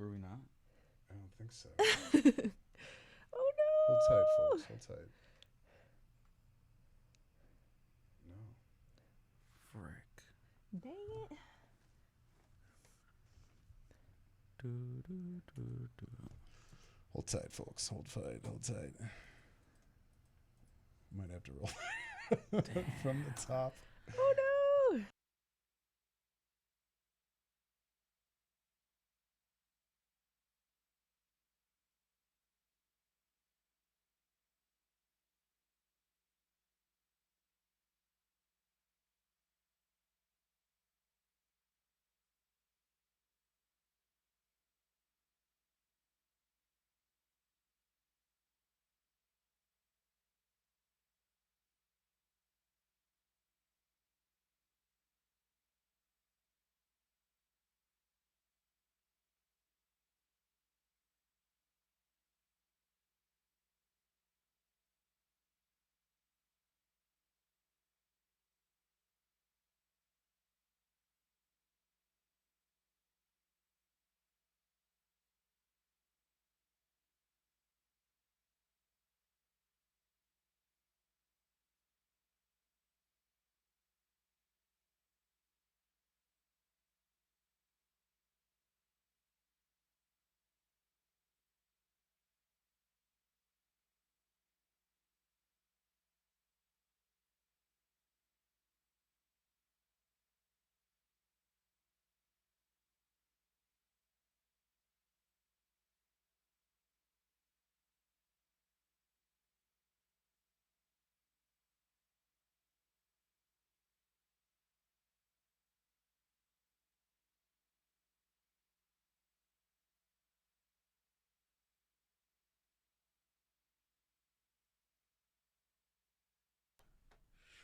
Were we not? I don't think so. Oh no! Hold tight, folks. Hold tight. No. Frick. Dang it! Hold tight, folks. Hold tight. Hold tight. Might have to roll from the top. Oh no!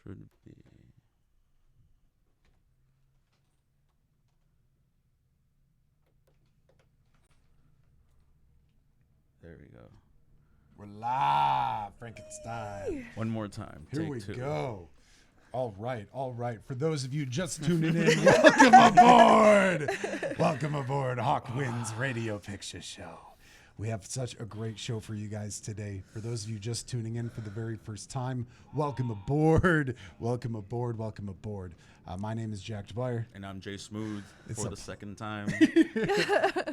Should be. There we go. We're live, Frankenstein. One more time. Here Take we two. go. All right, all right. For those of you just tuning in, welcome aboard. Welcome aboard Hawk Winds Radio Picture Show. We have such a great show for you guys today. For those of you just tuning in for the very first time, welcome aboard. Welcome aboard. Welcome aboard. My name is Jack DeBuyer. And I'm Jay Smooth It's for a- the second time.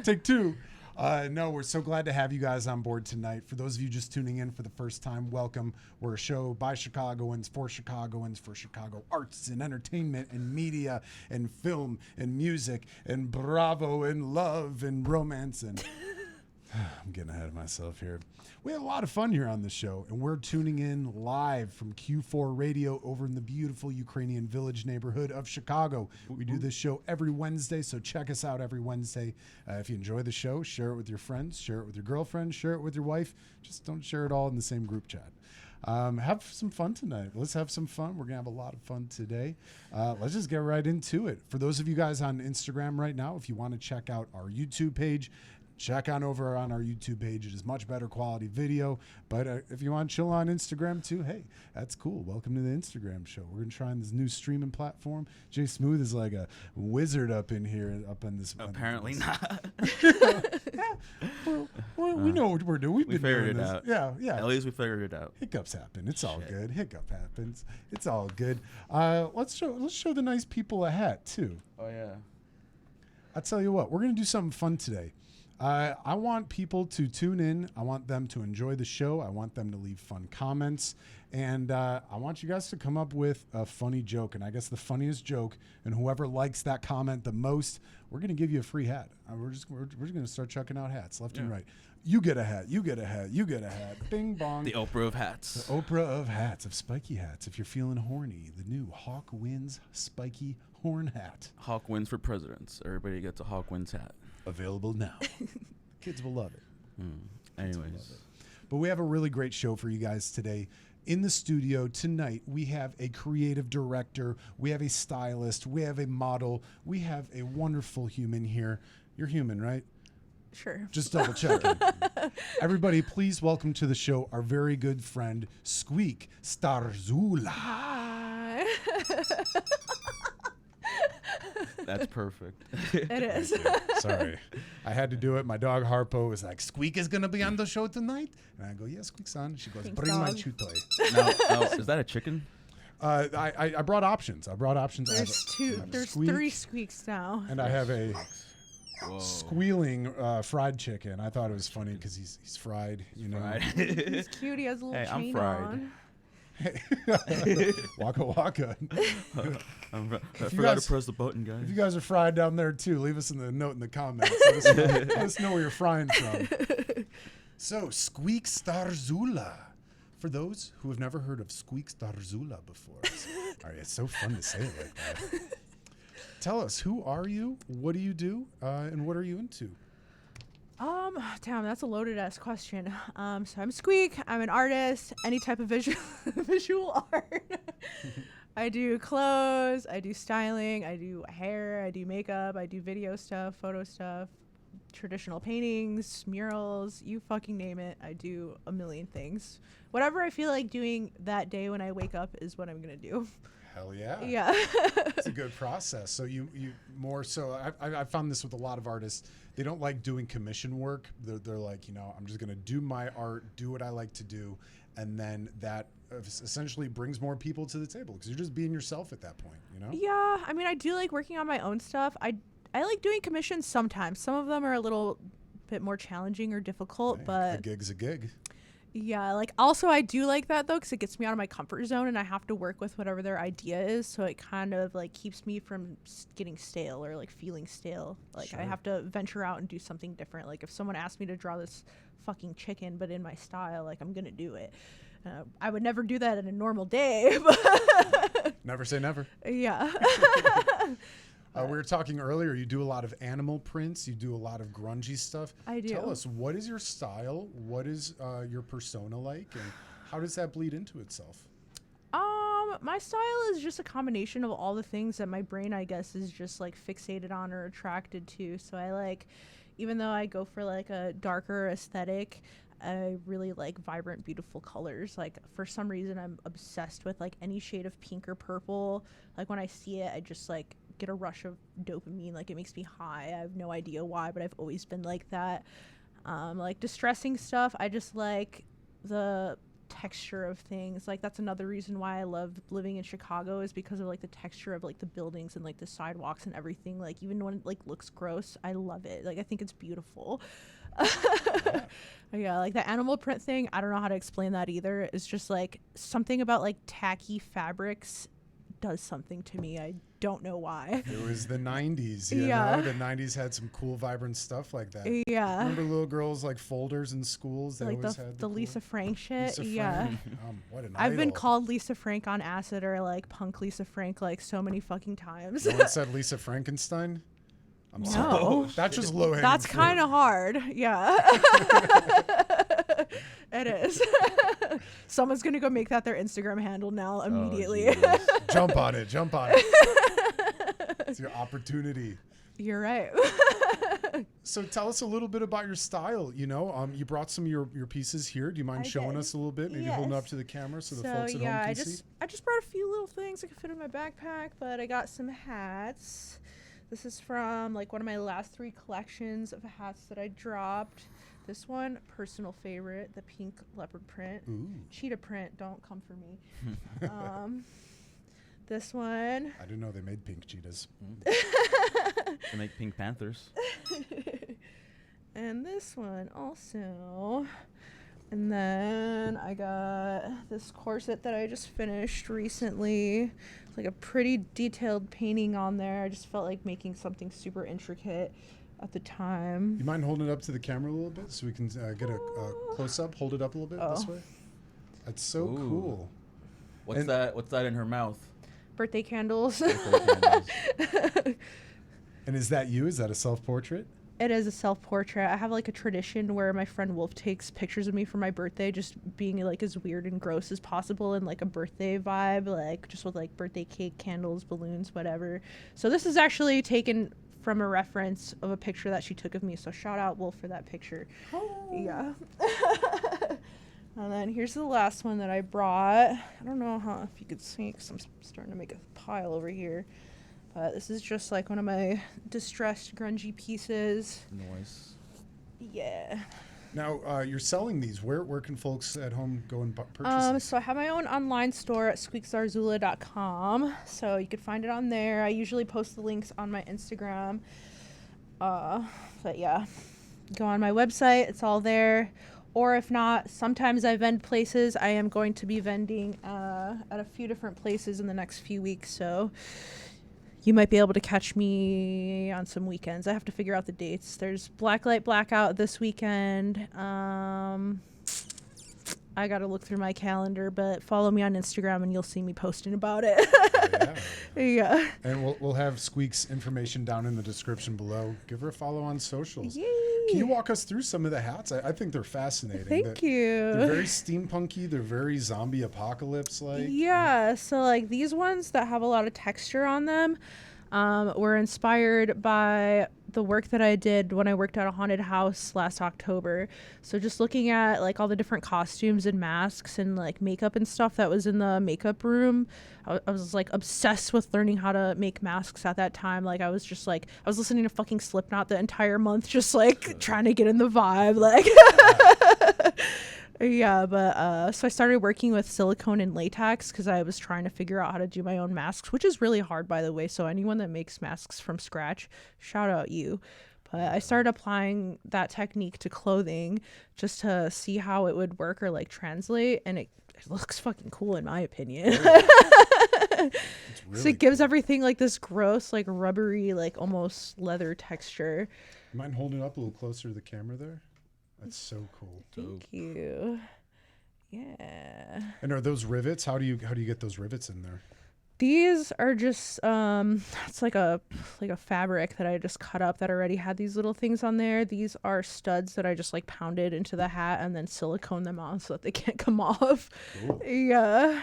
Take two. No, we're so glad to have you guys on board tonight. For those of you just tuning in for the first time, welcome. We're a show by Chicagoans, for Chicago arts and entertainment and media and film and music and bravo and love and romance and... I'm getting ahead of myself here. We have a lot of fun here on the show, and we're tuning in live from Q4 Radio over in the beautiful Ukrainian Village neighborhood of Chicago. We do this show every Wednesday, so check us out every Wednesday. If you enjoy the show, share it with your friends, share it with your girlfriend, share it with your wife. Just don't share it all in the same group chat. Have some fun tonight. Let's have some fun. We're going to have a lot of fun today. Let's just get right into it. For those of you guys on Instagram right now, if you want to check out our YouTube page, check on over on our YouTube page. It is much better quality video. But if you want to chill on Instagram too, hey, that's cool. Welcome to the Instagram show. We're going to try on this new streaming platform. Jay Smooth is like a wizard up in here, up on this. Apparently not. We know what we're doing. We've We been figured doing it this. out. Yeah. At least we figured it out. Hiccups happen. It's all Shit. good. Hiccup happens. It's all good. Let's show the nice people a hat too. Oh, yeah. I'll tell you what, we're going to do something fun today. I want people to tune in. I want them to enjoy the show. I want them to leave fun comments. And I want you guys to come up with a funny joke. And I guess the funniest joke, and whoever likes that comment the most, we're going to give you a free hat. We're just going to start chucking out hats left and right. You get a hat. You get a hat. You get a hat. Bing, bong. The Oprah of hats. The Oprah of hats, of spiky hats. If you're feeling horny, the new Hawk Winds spiky horn hat. Hawk wins for presidents. Everybody gets a Hawk wins hat. Available now. Kids will love it. Anyways. But we have a really great show for you guys today. In the studio tonight, we have a creative director, we have a stylist, we have a model, we have a wonderful human here. You're human, right? Sure. Just double checking. Everybody, please welcome to the show our very good friend, Squeak Starzula. Hi. That's perfect. It is. Sorry. I had to do it. My dog Harpo was like, Squeak is going to be on the show tonight? And I go, yeah, Squeak's on. She goes, Thanks, bring my dog. chew toy. now, is that a chicken? I brought options. I have There's a There's Squeak, 3 squeaks now. and I have a Whoa. squealing fried chicken. I thought it was funny because he's fried, you know. Right. He's cute. He has a little Hey, I'm chain fried. on. Waka waka. I you forgot guys- to press the button, guys. If you guys are fried down there too, leave us in the note in the comments. Let us know where you're frying from. So, Squeak Starzula. For those who have never heard of Squeak Starzula before. All right, it's so fun to say it like that. Tell us, who are you? What do you do? And what are you into? Damn, that's a loaded ass question. So I'm Squeak. I'm an artist. Any type of visual art. I do clothes. I do styling. I do hair. I do makeup. I do video stuff, photo stuff, traditional paintings, murals. You fucking name it. I do a million things. Whatever I feel like doing that day when I wake up is what I'm gonna do. Hell yeah. Yeah. It's a good process. So you more so I found this with a lot of artists. They don't like doing commission work. They're like, you know, I'm just going to do my art, do what I like to do. And then that essentially brings more people to the table because you're just being yourself at that point, you know? Yeah. I mean, I do like working on my own stuff. I like doing commissions sometimes. Some of them are a little bit more challenging or difficult, Hey, but a gig's a gig. yeah, like also I do like that though because it gets me out of my comfort zone and I have to work with whatever their idea is, so it kind of like keeps me from getting stale or like feeling stale. Like Sure. I have to venture out and do something different. Like if someone asked me to draw this fucking chicken but in my style, like I'm gonna do it. I would never do that in a normal day, but Never say never. yeah. We were talking earlier, you do a lot of animal prints. You do a lot of grungy stuff. I do. Tell us, what is your style? What is your persona like? And how does that bleed into itself? My style is just a combination of all the things that my brain, I guess, is just like fixated on or attracted to. So I like, even though I go for like a darker aesthetic, I really like vibrant, beautiful colors. Like for some reason, I'm obsessed with like any shade of pink or purple. Like when I see it, I just like get a rush of dopamine. Like it makes me high. I have no idea why, but I've always been like that. Like distressing stuff, I just like the texture of things. Like that's another reason why I love living in Chicago, is because of like the texture of like the buildings and like the sidewalks and everything. Like even when it like looks gross, I love it. Like I think it's beautiful. Yeah, like the animal print thing, I don't know how to explain that either. It's just like something about like tacky fabrics does something to me. I don't know why. It was the 90s, you Yeah. know? The 90s had some cool, vibrant stuff like that. Yeah. Remember little girls like folders in schools? They Like always the had the Lisa Frank shit. Lisa Yeah. Frank. What an I've been idol. called Lisa Frank on acid or like punk Lisa Frank like so many fucking times. No one said Lisa Frankenstein? I'm No. sorry. That's just low hanging That's kind of hard. Yeah. It is. Someone's going to go make that their Instagram handle now immediately. Jesus. Jump on it. Jump on it. It's your opportunity. You're right. So tell us a little bit about your style. You know, you brought some of your pieces here. Do you mind I showing did. us a little bit? Maybe holding up Yes. to the camera so the So folks at yeah, home I can see. just brought a few little things that could fit in my backpack, but I got some hats. This is from like one of my last 3 collections of hats that I dropped. This one, personal favorite, the pink leopard print. Ooh. Cheetah print, don't come for me. This one. I didn't know they made pink cheetahs. To make Pink Panthers. And this one also. And then I got this corset that I just finished recently. It's like a pretty detailed painting on there. I just felt like making something super intricate at the time. You mind holding it up to the camera a little bit so we can get a close up? Hold it up a little bit this way. That's so Ooh. cool. What's And- that? What's that in her mouth? Birthday candles. And is that you? Is that a self-portrait? It is a self-portrait. I have like a tradition where my friend Wolf takes pictures of me for my birthday, just being like as weird and gross as possible and like a birthday vibe, like just with like birthday cake, candles, balloons, whatever. So this is actually taken from a reference of a picture that she took of me. So shout out Wolf for that picture. Yeah. And then here's the last one that I brought. I don't know if you could see because I'm starting to make a pile over here. But this is just like one of my distressed grungy pieces. Noise. Yeah. Now, you're selling these. Where can folks at home go and purchase these? So I have my own online store at squeakstarzula.com. So you could find it on there. I usually post the links on my Instagram. But yeah, go on my website. It's all there. Or if not, sometimes I vend places. I am going to be vending at a few different places in the next few weeks. So you might be able to catch me on some weekends. I have to figure out the dates. There's Blacklight Blackout this weekend. I got to look through my calendar, but follow me on Instagram and you'll see me posting about it. Yeah. And we'll have Squeak's information down in the description below. Give her a follow on socials. Yay. Can you walk us through some of the hats? I think they're fascinating. Thank you. They're very steampunky. They're very zombie apocalypse like. Yeah. So like these ones that have a lot of texture on them were inspired by the work that I did when I worked at a haunted house last October. So just looking at like all the different costumes and masks and like makeup and stuff that was in the makeup room, I was like obsessed with learning how to make masks at that time. Like I was listening to fucking Slipknot the entire month, just like trying to get in the vibe. Like yeah, but so I started working with silicone and latex because I was trying to figure out how to do my own masks, which is really hard, by the way. So anyone that makes masks from scratch, shout out you. But I started applying that technique to clothing just to see how it would work or like translate, and it looks fucking cool in my opinion. Really So it gives everything like this gross, like rubbery, like almost leather texture. You mind holding it up a little closer to the camera there? That's so cool. Thank you. Yeah. And are those rivets? How do you get those rivets in there? These are just it's like a fabric that I just cut up that already had these little things on there. These are studs that I just like pounded into the hat and then silicone them on so that they can't come off. Cool. Yeah.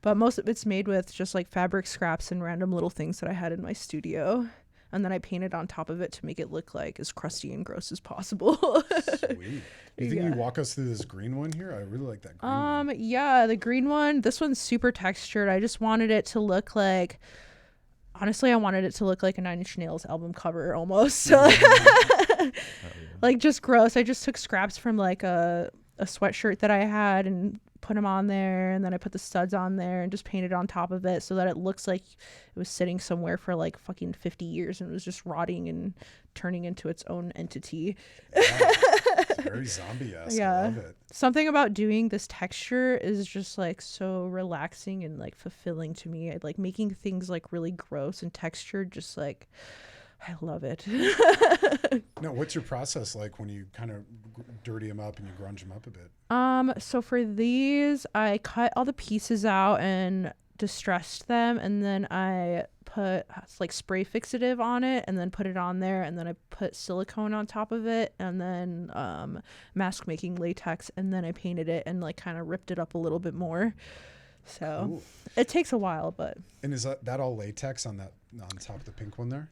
But most of it's made with just like fabric scraps and random little things that I had in my studio. And then I painted on top of it to make it look like as crusty and gross as possible. Sweet. Do you think you walk us through this green one here? I really like that green one. Yeah, the green one. This one's super textured. I just wanted it to look like, honestly, I wanted it to look like a Nine Inch Nails album cover almost. So, like just gross. I just took scraps from like a sweatshirt that I had and put them on there, and then I put the studs on there and just painted on top of it so that it looks like it was sitting somewhere for like fucking 50 years and it was just rotting and turning into its own entity. Yeah, it's very zombie-esque. Yeah. I love it. Something about doing this texture is just like so relaxing and like fulfilling to me. I like making things like really gross and textured, just like I love it. Now, what's your process like when you kind of dirty them up and you grunge them up a bit? So for these, I cut all the pieces out and distressed them, and then I put like spray fixative on it and then put it on there, and then I put silicone on top of it, and then mask making latex, and then I painted it and like kind of ripped it up a little bit more. So Cool. It takes a while, but And is that all latex on top of the pink one there?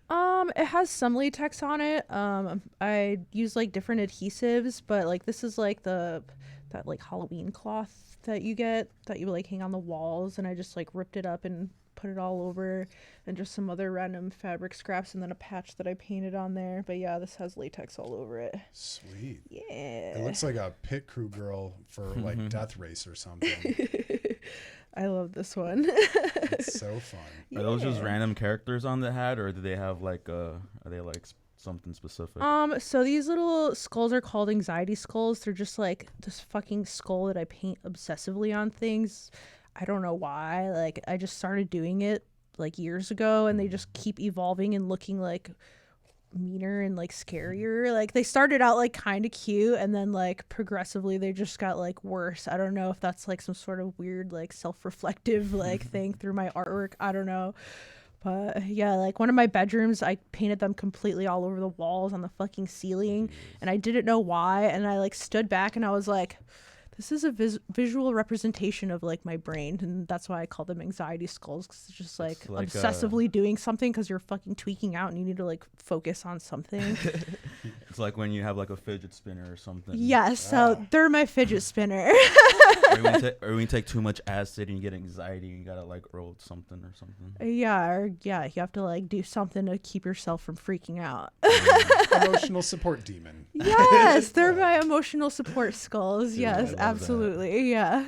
it has some latex on it. I use like different adhesives, but like this is like that like Halloween cloth that you get that you like hang on the walls, and I just like ripped it up and put it all over, and just some other random fabric scraps, and then a patch that I painted on there. But yeah, this has latex all over it. Sweet. Yeah. It looks like a pit crew girl for like Death Race or something. I love this one. It's so fun. Are those just random characters on the hat, or do they have like are they like something specific? So these little skulls are called anxiety skulls. They're just like this fucking skull that I paint obsessively on things. I don't know why. Like I just started doing it like years ago, and they just keep evolving and looking like meaner and like scarier. Like they started out like kind of cute, and then like progressively they just got like worse. I don't know if that's like some sort of weird like self-reflective like thing through my artwork. I don't know. But yeah, like one of my bedrooms, I painted them completely all over the walls, on the fucking ceiling, and I didn't know why. And I like stood back and I was like, this is a visual representation of like my brain, and that's why I call them anxiety skulls, because it's just like, obsessively doing something because you're fucking tweaking out and you need to like focus on something. It's It's like when you have like a fidget spinner or something. Yes, so they're my fidget spinner. Or when you take too much acid and you get anxiety, and you gotta like roll something or something. Yeah, you have to like do something to keep yourself from freaking out. Emotional support demon. Yes, they're my emotional support skulls. Dude, I Yes, love absolutely. Yeah.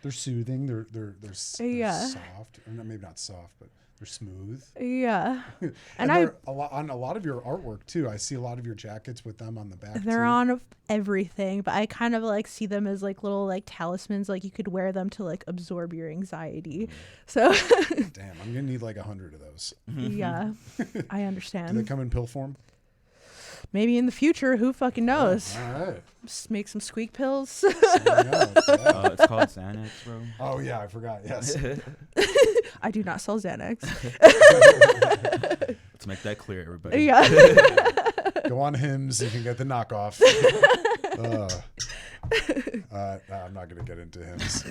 They're soothing. They're Yeah. soft. Or maybe not soft, but they're smooth. Yeah. And they're on a lot of your artwork too. I see a lot of your jackets with them on the back. They're too. on everything, but I kind of like see them as like little like talismans. Like you could wear them to like absorb your anxiety. So Damn, I'm gonna need like 100 of those. yeah, I Do understand. they come in pill form? Maybe in the future, who fucking knows? All right. Just make some squeak pills. Sign me up, yeah. It's called Xanax, bro. Oh yeah, I forgot. Yes. I do not sell Xanax. Let's make that clear, everybody. Yeah. Go on Hims. You can get the knockoff. I'm not gonna get into Hims.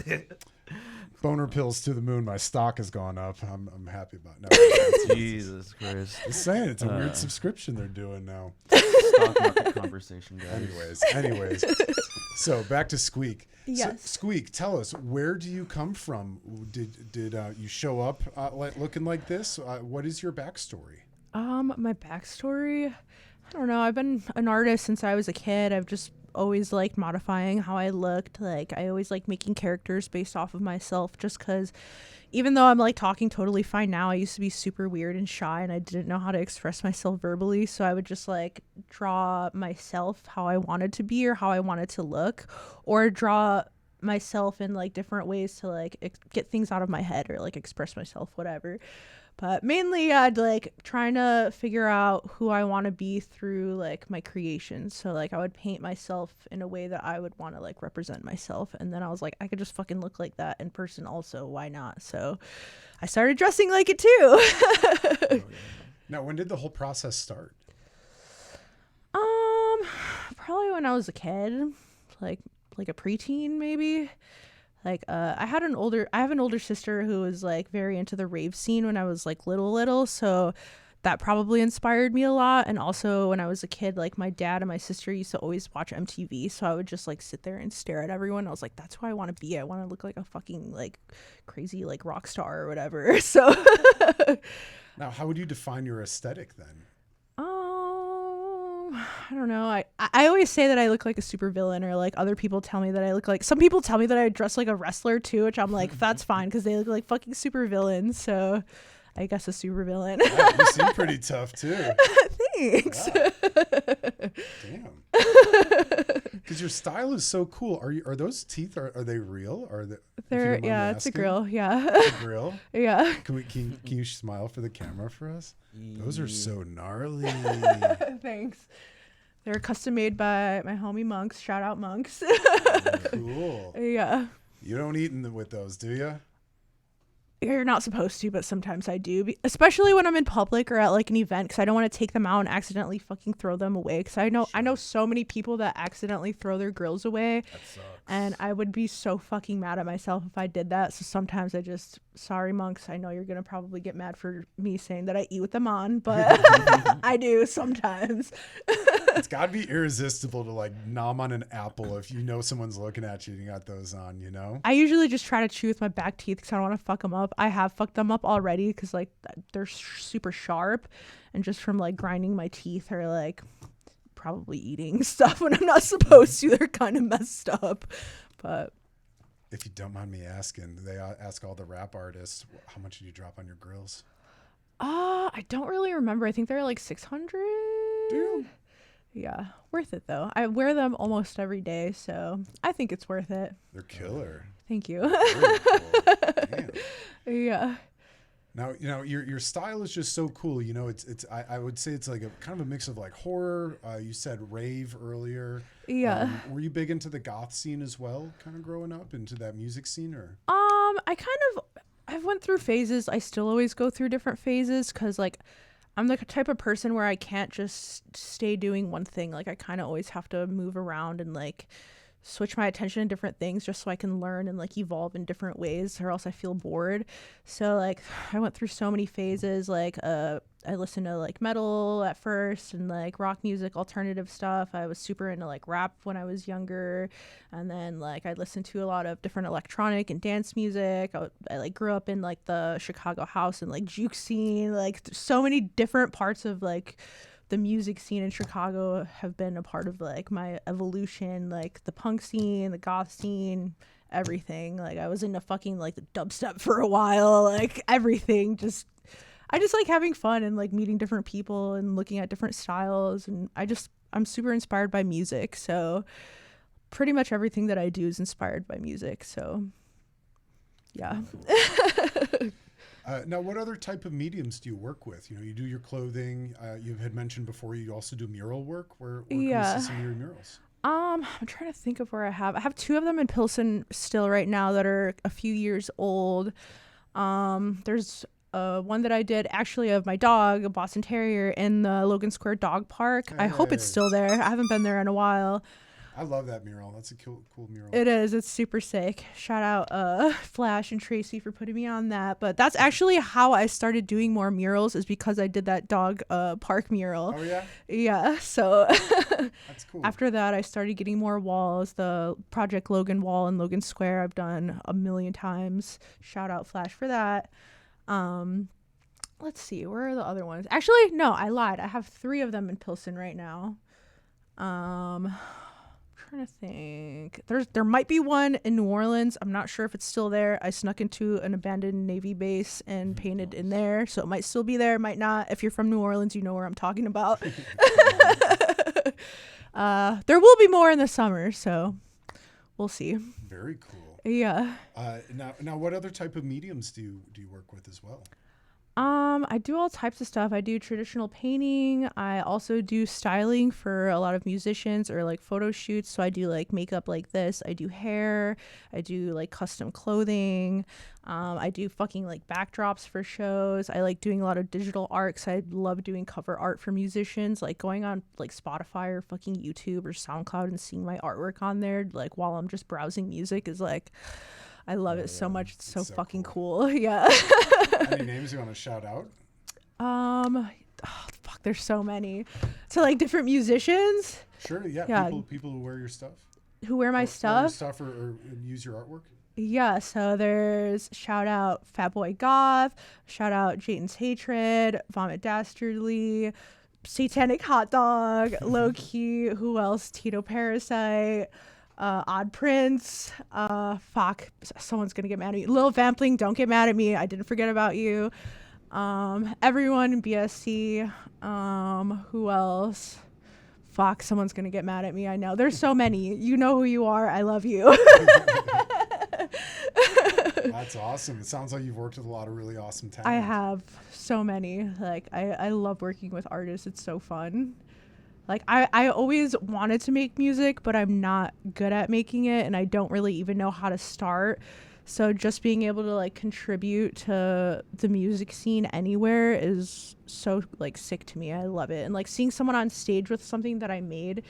Boner pills to the moon. My stock has gone up. I'm happy about it. No, Jesus Christ. just saying, it's a weird subscription they're doing now. Stock market conversation, guys. Anyways. So back to Squeak. Yes. So, Squeak, tell us, where do you come from? Did you show up looking like this? What is your backstory? My backstory, I don't know. I've been an artist since I was a kid. I've just always liked modifying how I looked. Like I always liked making characters based off of myself, just because even though I'm like talking totally fine now, I used to be super weird and shy and I didn't know how to express myself verbally. So I would just like draw myself how I wanted to be or how I wanted to look, or draw myself in like different ways to like get things out of my head or like express myself, whatever. But mainly I'd like trying to figure out who I want to be through like my creations. So like I would paint myself in a way that I would want to like represent myself. And then I was like, I could just fucking look like that in person also. Why not? So I started dressing like it too. Now, when did the whole process start? Probably when I was a kid, like a preteen maybe. Like I have an older sister who was like very into the rave scene when I was like little, so that probably inspired me a lot. And also when I was a kid, like my dad and my sister used to always watch MTV, so I would just like sit there and stare at everyone. I was like, that's who I want to be. I want to look like a fucking like crazy like rock star or whatever. So Now, how would you define your aesthetic then? I don't know. I always say that I look like a supervillain, or like other people tell me that I look like, some people tell me that I dress like a wrestler too, which I'm like, that's fine because they look like fucking supervillains. So I guess a supervillain. Yeah, you seem pretty tough too. Thanks. Yeah. Damn. Because your style is so cool. Are those teeth? Are they real? Are they? They're yeah, it's a grill. Yeah. It's a grill. Yeah. Can you smile for the camera for us? Those are so gnarly. Thanks. They're custom made by my homie Monks. Shout out Monks. Cool. Yeah. You don't eat with those, do you? You're not supposed to, but sometimes I do, especially when I'm in public or at like an event, because I don't want to take them out and accidentally fucking throw them away. Because I know so many people that accidentally throw their grills away, That sucks. and I would be so fucking mad at myself if I did that. So sometimes I just, sorry Monks, I know you're gonna probably get mad for me saying that I eat with them on, but I do sometimes. It's got to be irresistible to like nom on an apple if you know someone's looking at you and you got those on, you know? I usually just try to chew with my back teeth because I don't want to fuck them up. I have fucked them up already because like they're super sharp, and just from like grinding my teeth or like probably eating stuff when I'm not supposed to, they're kind of messed up. But If you don't mind me asking, they ask all the rap artists, how much did you drop on your grills? I don't really remember. I think they're like 600. Damn. Yeah, worth it though. I wear them almost every day, so I think it's worth it. They're killer. Thank you. Very cool. Damn. Yeah. Now, you know, your style is just so cool. You know, I would say it's like a kind of a mix of like horror. You said rave earlier. Yeah. Were you big into the goth scene as well, kind of growing up into that music scene, or? I've went through phases. I still always go through different phases because like I'm the type of person where I can't just stay doing one thing. Like I kind of always have to move around and like switch my attention to different things just so I can learn and like evolve in different ways, or else I feel bored. So like I went through so many phases. Like listened to like metal at first and like rock music, alternative stuff. I was super into like rap when I was younger, and then like I listened to a lot of different electronic and dance music. I like grew up in like the Chicago house and like juke scene. Like so many different parts of like the music scene in Chicago have been a part of like my evolution, like the punk scene, the goth scene, everything. Like I was into fucking like the dubstep for a while, like everything. I just like having fun and like meeting different people and looking at different styles, and I'm super inspired by music. So pretty much everything that I do is inspired by music. So yeah. Now, what other type of mediums do you work with? You do your clothing. You had mentioned before you also do mural work. Where can we see some of your murals? I'm trying to think of where I have 2 of them in Pilsen still right now that are a few years old. There's one that I did actually of my dog, a Boston Terrier, in the Logan Square Dog Park. Hey. I hope it's still there. I haven't been there in a while. I love that mural. That's a cool mural. It is. It's super sick. Shout out Flash and Tracy for putting me on that. But that's actually how I started doing more murals, is because I did that dog park mural. Oh, yeah? Yeah. So that's cool. After that, I started getting more walls. The Project Logan wall in Logan Square I've done a million times. Shout out Flash for that. Let's see. Where are the other ones? Actually, no, I lied. I have 3 of them in Pilsen right now. Trying to think. There might be one in New Orleans. I'm not sure if it's still there. I snuck into an abandoned Navy base and painted in there, so it might still be there, might not. If you're from New Orleans, you know where I'm talking about. There will be more in the summer, so we'll see. Very cool. Yeah. Now, what other type of mediums do you work with as well? I do all types of stuff. I do traditional painting. I also do styling for a lot of musicians or like photo shoots. So I do like makeup like this. I do hair. I do like custom clothing. I do fucking like backdrops for shows. I like doing a lot of digital art because I love doing cover art for musicians. Like going on like Spotify or fucking YouTube or SoundCloud and seeing my artwork on there like while I'm just browsing music is like, I love it so much. It's so fucking cool. Yeah. Any names you want to shout out? Fuck, there's so many. So like different musicians. Sure. Yeah. People who wear your stuff. Who wear my stuff? Or use your artwork. Yeah. So there's shout out Fatboy Goth. Shout out Jayton's Hatred. Vomit Dastardly. Satanic Hot Dog. Low Key. Who else? Tito Parasite. Odd Prince. Fuck, someone's gonna get mad at me. Lil Vampling, don't get mad at me. I didn't forget about you. Everyone in BSC. Who else? Fuck, someone's gonna get mad at me. I know. There's so many. You know who you are. I love you. That's awesome. It sounds like you've worked with a lot of really awesome talent. I have so many. Like I love working with artists. It's so fun. Like, I always wanted to make music, but I'm not good at making it, and I don't really even know how to start. So just being able to, like, contribute to the music scene anywhere is so, like, sick to me. I love it. And, like, seeing someone on stage with something that I made,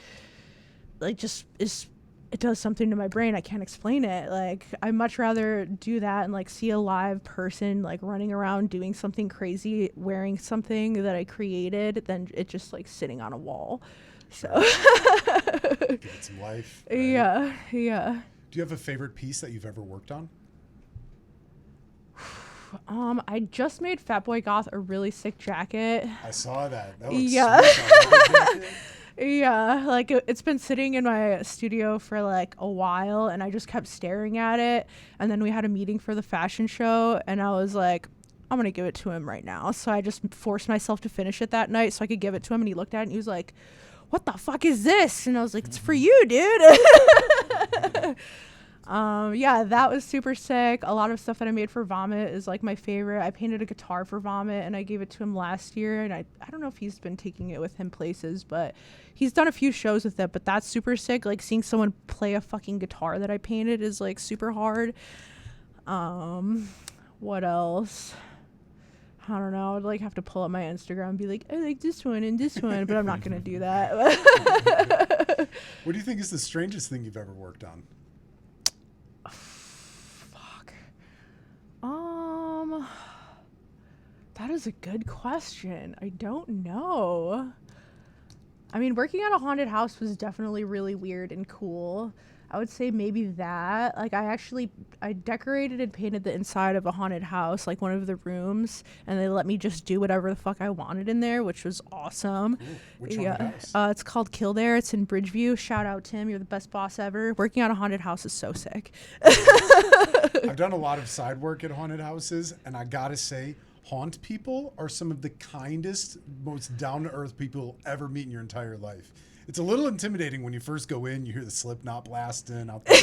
like, just is... it does something to my brain. I can't explain it. Like, I'd much rather do that and like see a live person like running around doing something crazy, wearing something that I created, than it just like sitting on a wall. So give it some life. Right? Yeah. Do you have a favorite piece that you've ever worked on? I just made Fatboy Goth a really sick jacket. I saw that. That looks sweet. Yeah, like it's been sitting in my studio for like a while, and I just kept staring at it. And then we had a meeting for the fashion show, and I was like, I'm gonna give it to him right now. So I just forced myself to finish it that night so I could give it to him, and he looked at it and he was like, what the fuck is this? And I was like, it's for you, dude. Yeah, that was super sick. A lot of stuff that I made for Vomit is like my favorite. I painted a guitar for Vomit and I gave it to him last year, and I don't know if he's been taking it with him places, but he's done a few shows with it. But that's super sick. Like seeing someone play a fucking guitar that I painted is like super hard. What else? I don't know. I'd like have to pull up my Instagram and be like, I like this one and this one, but I'm not gonna do that. What do you think is the strangest thing you've ever worked on? That is a good question. I don't know. I mean, working at a haunted house was definitely really weird and cool. I would say maybe that. Like, I decorated and painted the inside of a haunted house, like one of the rooms, and they let me just do whatever the fuck I wanted in there, which was awesome. Ooh, which haunted house? It's called Kildare. It's in Bridgeview. Shout out, Tim. You're the best boss ever. Working at a haunted house is so sick. I've done a lot of side work at haunted houses, and I gotta say, haunt people are some of the kindest, most down-to-earth people you'll ever meet in your entire life. It's a little intimidating when you first go in. You hear the Slipknot blasting out there.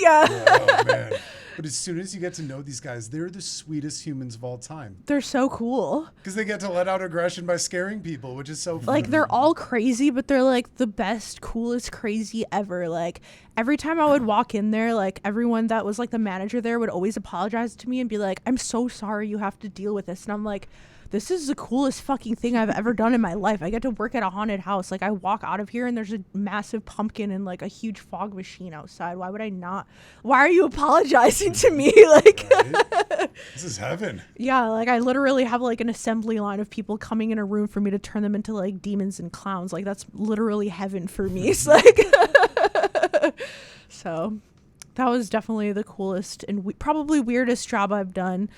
Yeah. Oh, man. But as soon as you get to know these guys, they're the sweetest humans of all time. They're so cool. Because they get to let out aggression by scaring people, which is so fun. Like, they're all crazy, but they're like the best, coolest, crazy ever. Like, every time I would walk in there, like, everyone that was like the manager there would always apologize to me and be like, I'm so sorry you have to deal with this. And I'm like, this is the coolest fucking thing I've ever done in my life. I get to work at a haunted house. Like, I walk out of here and there's a massive pumpkin and like a huge fog machine outside. Why would I not? Why are you apologizing to me? Like, right? This is heaven. yeah, like I literally have like an assembly line of people coming in a room for me to turn them into like demons and clowns. Like, that's literally heaven for me. It's like, so that was definitely the coolest and probably weirdest job I've done.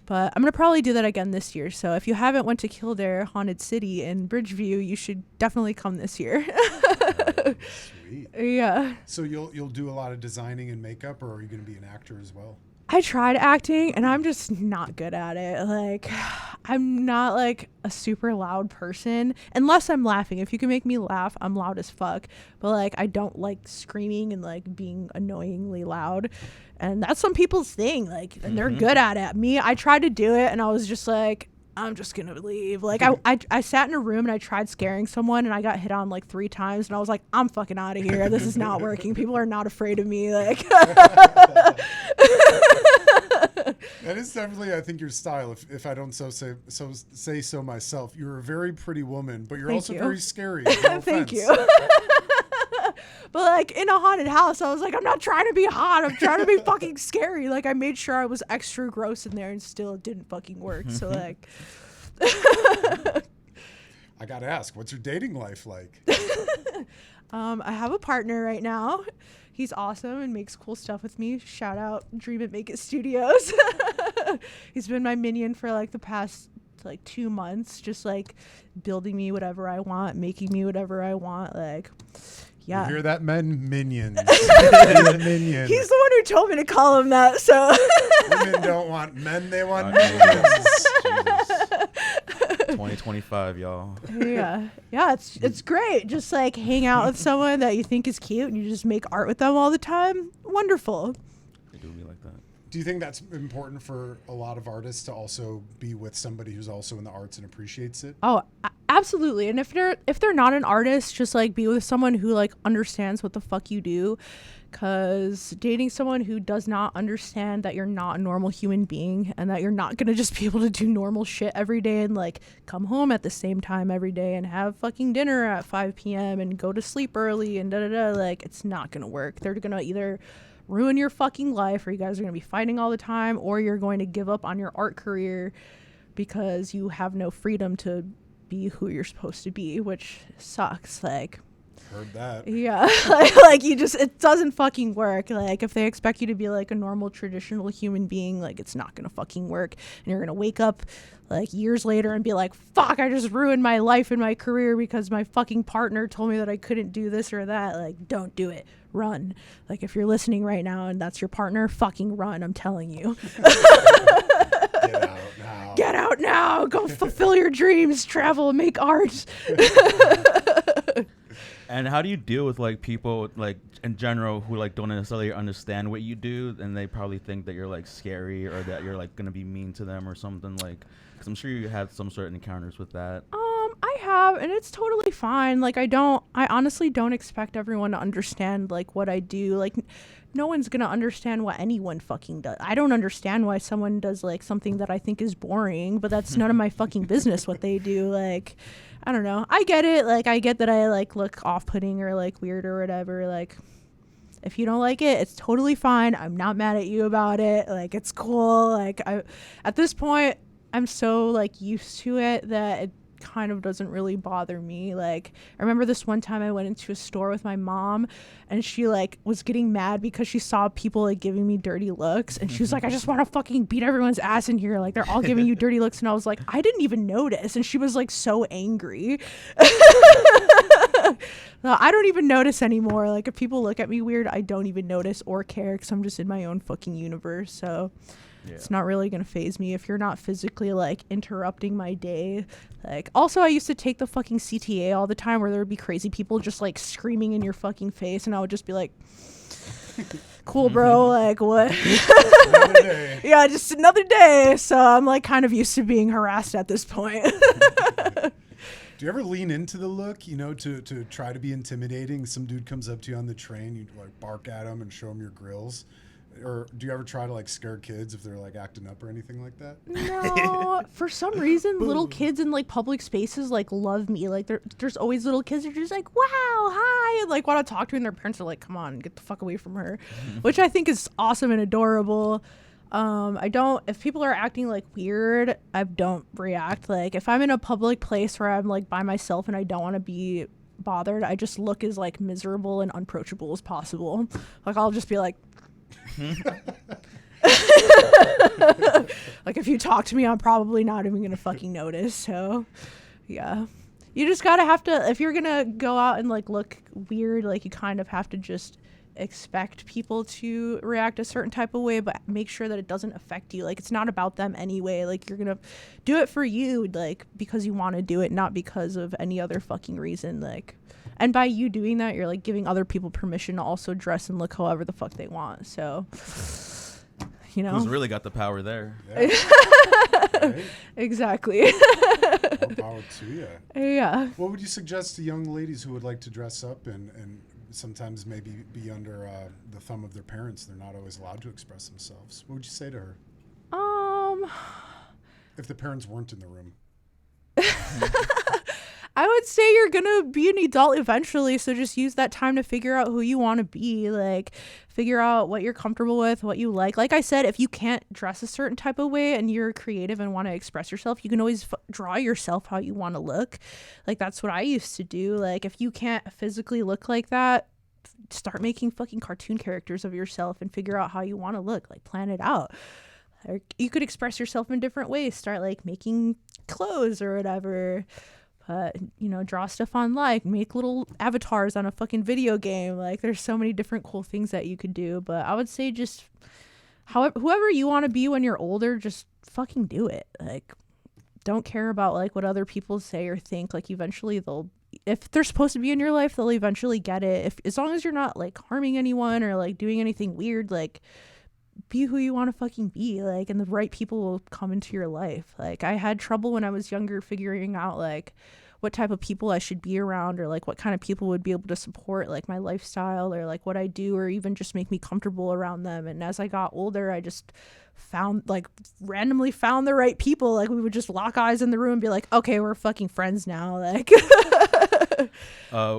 But I'm going to probably do that again this year. So if you haven't went to Kildare Haunted City in Bridgeview, you should definitely come this year. Sweet. Yeah. So you'll do a lot of designing and makeup, or are you going to be an actor as well? I tried acting and I'm just not good at it. Like, I'm not like a super loud person unless I'm laughing. If you can make me laugh, I'm loud as fuck. But like, I don't like screaming and like being annoyingly loud. And that's some people's thing. Like, and they're good at it. Me, I tried to do it and I was just like, I'm just gonna leave. Like, I sat in a room and I tried scaring someone and I got hit on like 3 times and I was like, I'm fucking out of here. This is not working. People are not afraid of me. Like, that is definitely, I think, your style. If I don't say so myself, you're a very pretty woman, but you're Thank also you. very scary. No Thank offense. you. But like in a haunted house, I was like, I'm not trying to be hot. I'm trying to be fucking scary. Like, I made sure I was extra gross in there and still it didn't fucking work. So like, I gotta ask, what's your dating life like? I have a partner right now. He's awesome and makes cool stuff with me. Shout out Dream It Make It Studios. He's been my minion for like the past like 2 months, just like building me whatever I want, making me whatever I want. Like, yeah. You hear that, men? Minions. Minion. He's the one who told me to call him that. So Women don't want men; they want Jesus. minions. 2025, y'all. yeah, it's great. Just like hang out with someone that you think is cute and you just make art with them all the time. Wonderful. They do be like that. Do you think that's important for a lot of artists to also be with somebody who's also in the arts and appreciates it? Oh, absolutely. And if they're not an artist, just like be with someone who like understands what the fuck you do. Cause dating someone who does not understand that you're not a normal human being and that you're not gonna just be able to do normal shit every day and like come home at the same time every day and have fucking dinner at 5 p.m. and go to sleep early and like, it's not gonna work. They're gonna either ruin your fucking life, or you guys are gonna be fighting all the time, or you're going to give up on your art career because you have no freedom to be who you're supposed to be, which sucks. Like, Heard that. yeah. Like you just, it doesn't fucking work. Like, if they expect you to be like a normal traditional human being, like, it's not gonna fucking work, and you're gonna wake up like years later and be like, fuck, I just ruined my life and my career because my fucking partner told me that I couldn't do this or that. Like, don't do it. Run. Like, if you're listening right now and that's your partner, fucking run. I'm telling you. Get out now. Get out now. Go fulfill your dreams. Travel. Make art. And how do you deal with like people like in general who like don't necessarily understand what you do, and they probably think that you're like scary or that you're like gonna be mean to them or something, like, because I'm sure you had some sort of encounters with that. I have, and it's totally fine. Like, I honestly don't expect everyone to understand like what I do. Like, no one's gonna understand what anyone fucking does. I don't understand why someone does like something that I think is boring, but that's none of my fucking business what they do. Like, I don't know. I get it. Like, I get that I like look off-putting or like weird or whatever. Like, if you don't like it, it's totally fine. I'm not mad at you about it. Like, it's cool. Like, at this point, I'm so like used to it that it kind of doesn't really bother me. Like, I remember this one time I went into a store with my mom and she like was getting mad because she saw people like giving me dirty looks, and she was like, I just want to fucking beat everyone's ass in here, like they're all giving you dirty looks. And I was like, I didn't even notice. And she was like so angry. No, I don't even notice anymore. Like, if people look at me weird, I don't even notice or care because I'm just in my own fucking universe. So it's not really gonna phase me if you're not physically like interrupting my day. Like, also I used to take the fucking CTA all the time where there would be crazy people just like screaming in your fucking face, and I would just be like, cool, bro, like what? Another day. Yeah, just another day. So I'm like kind of used to being harassed at this point. Do you ever lean into the look, you know, to try to be intimidating? Some dude comes up to you on the train, you like bark at him and show him your grills. Or do you ever try to like scare kids if they're like acting up or anything like that? No, for some reason, little kids in like public spaces like love me. Like there's always little kids who are just like, wow, hi, and like want to talk to me, and their parents are like, come on, get the fuck away from her, which I think is awesome and adorable. If people are acting like weird, I don't react. Like, if I'm in a public place where I'm like by myself and I don't want to be bothered, I just look as like miserable and unapproachable as possible. Like, I'll just be like, like, if you talk to me, I'm probably not even gonna fucking notice. So yeah, you just if you're gonna go out and like look weird, like you kind of have to just expect people to react a certain type of way, but make sure that it doesn't affect you. Like, it's not about them anyway. Like, you're gonna do it for you, like because you want to do it, not because of any other fucking reason. Like, and by you doing that, you're like giving other people permission to also dress and look however the fuck they want. So, you know, who's really got the power there? Yeah. Right? Exactly. More power to you. Yeah. What would you suggest to young ladies who would like to dress up and sometimes maybe be under the thumb of their parents? They're not always allowed to express themselves. What would you say to her? If the parents weren't in the room. I would say you're gonna be an adult eventually, so just use that time to figure out who you want to be. Like, figure out what you're comfortable with, what you like. Like I said, if you can't dress a certain type of way and you're creative and want to express yourself, you can always draw yourself how you want to look. Like, that's what I used to do. Like, if you can't physically look like that, start making fucking cartoon characters of yourself and figure out how you want to look. Like, plan it out. Or you could express yourself in different ways. Start like making clothes or whatever. You know, draw stuff online, make little avatars on a fucking video game. Like, there's so many different cool things that you could do. But I would say just whoever you want to be when you're older, just fucking do it. Like, don't care about like what other people say or think. Like, eventually if they're supposed to be in your life, they'll eventually get it. As long as you're not like harming anyone or like doing anything weird, like, be who you want to fucking be, like, and the right people will come into your life. Like, I had trouble when I was younger figuring out like what type of people I should be around, or like what kind of people would be able to support like my lifestyle or like what I do, or even just make me comfortable around them. And as I got older, I just randomly found the right people. Like, we would just lock eyes in the room and be like, okay, we're fucking friends now. Like,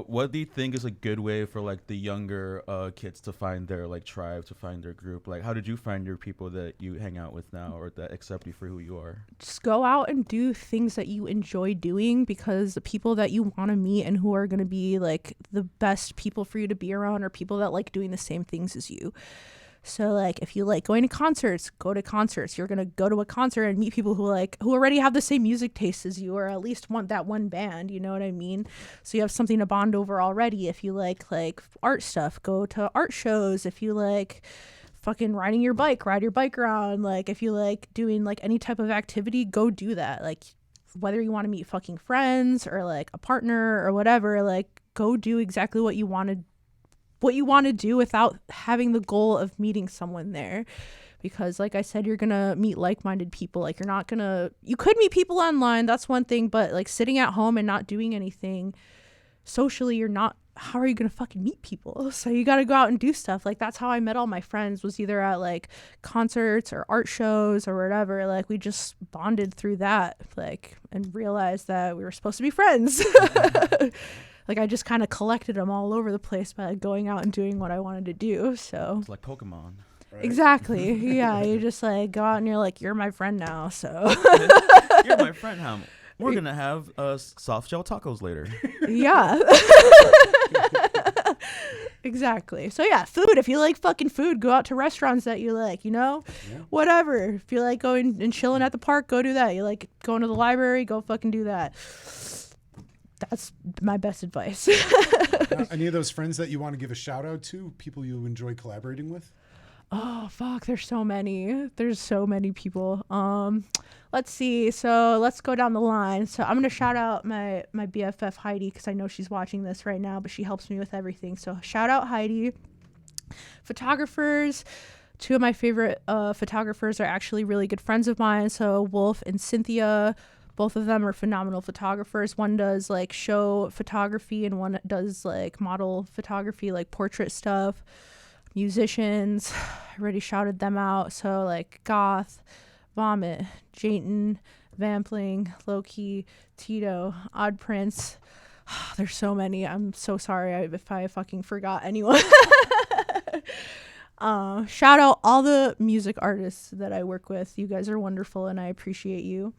what do you think is a good way for like the younger kids to find their like tribe, to find their group? Like, how did you find your people that you hang out with now, or that accept you for who you are? just go out and do things that you enjoy doing, because the people that you want to meet and who are going to be like the best people for you to be around are people that like doing the same things as you. So like, if you like going to concerts, go to concerts. You're going to go to a concert and meet people who already have the same music taste as you, or at least want that one band, you know what I mean? So you have something to bond over already. If you like art stuff, go to art shows. If you like fucking riding your bike, ride your bike around. Like, if you like doing like any type of activity, go do that. Like, whether you want to meet fucking friends or like a partner or whatever, like, go do exactly what you want to do without having the goal of meeting someone there. Because like I said, you're gonna meet like-minded people. Like, you could meet people online, that's one thing, but like sitting at home and not doing anything socially, how are you gonna fucking meet people? So you gotta go out and do stuff. Like, that's how I met all my friends, was either at like concerts or art shows or whatever. Like, we just bonded through that, like, and realized that we were supposed to be friends. Like, I just kind of collected them all over the place by going out and doing what I wanted to do. So It's like Pokemon. right? Exactly. Yeah, you just like go out and you're like, you're my friend now. So You're my friend, Ham. We're gonna have soft shell tacos later. yeah. Exactly. So yeah, food. If you like fucking food, go out to restaurants that you like, Yeah. whatever. If you like going and chilling at the park, go do that. You like going to the library, go fucking do that. That's my best advice. Now, any of those friends that you want to give a shout out to, people you enjoy collaborating with? Oh fuck, there's so many. There's so many people. Let's see. So let's go down the line. So I'm gonna shout out my BFF Heidi because I know she's watching this right now, but she helps me with everything. So shout out Heidi. Photographers. Two of my favorite photographers are actually really good friends of mine. So Wolf and Cynthia. Both of them are phenomenal photographers. One does like show photography and one does like model photography, like portrait stuff. Musicians, I already shouted them out. So like Goth, Vomit, Jayton, Vampling, Loki, Tito, Odd Prince. There's so many. I'm so sorry if I fucking forgot anyone. Shout out all the music artists that I work with. You guys are wonderful and I appreciate you.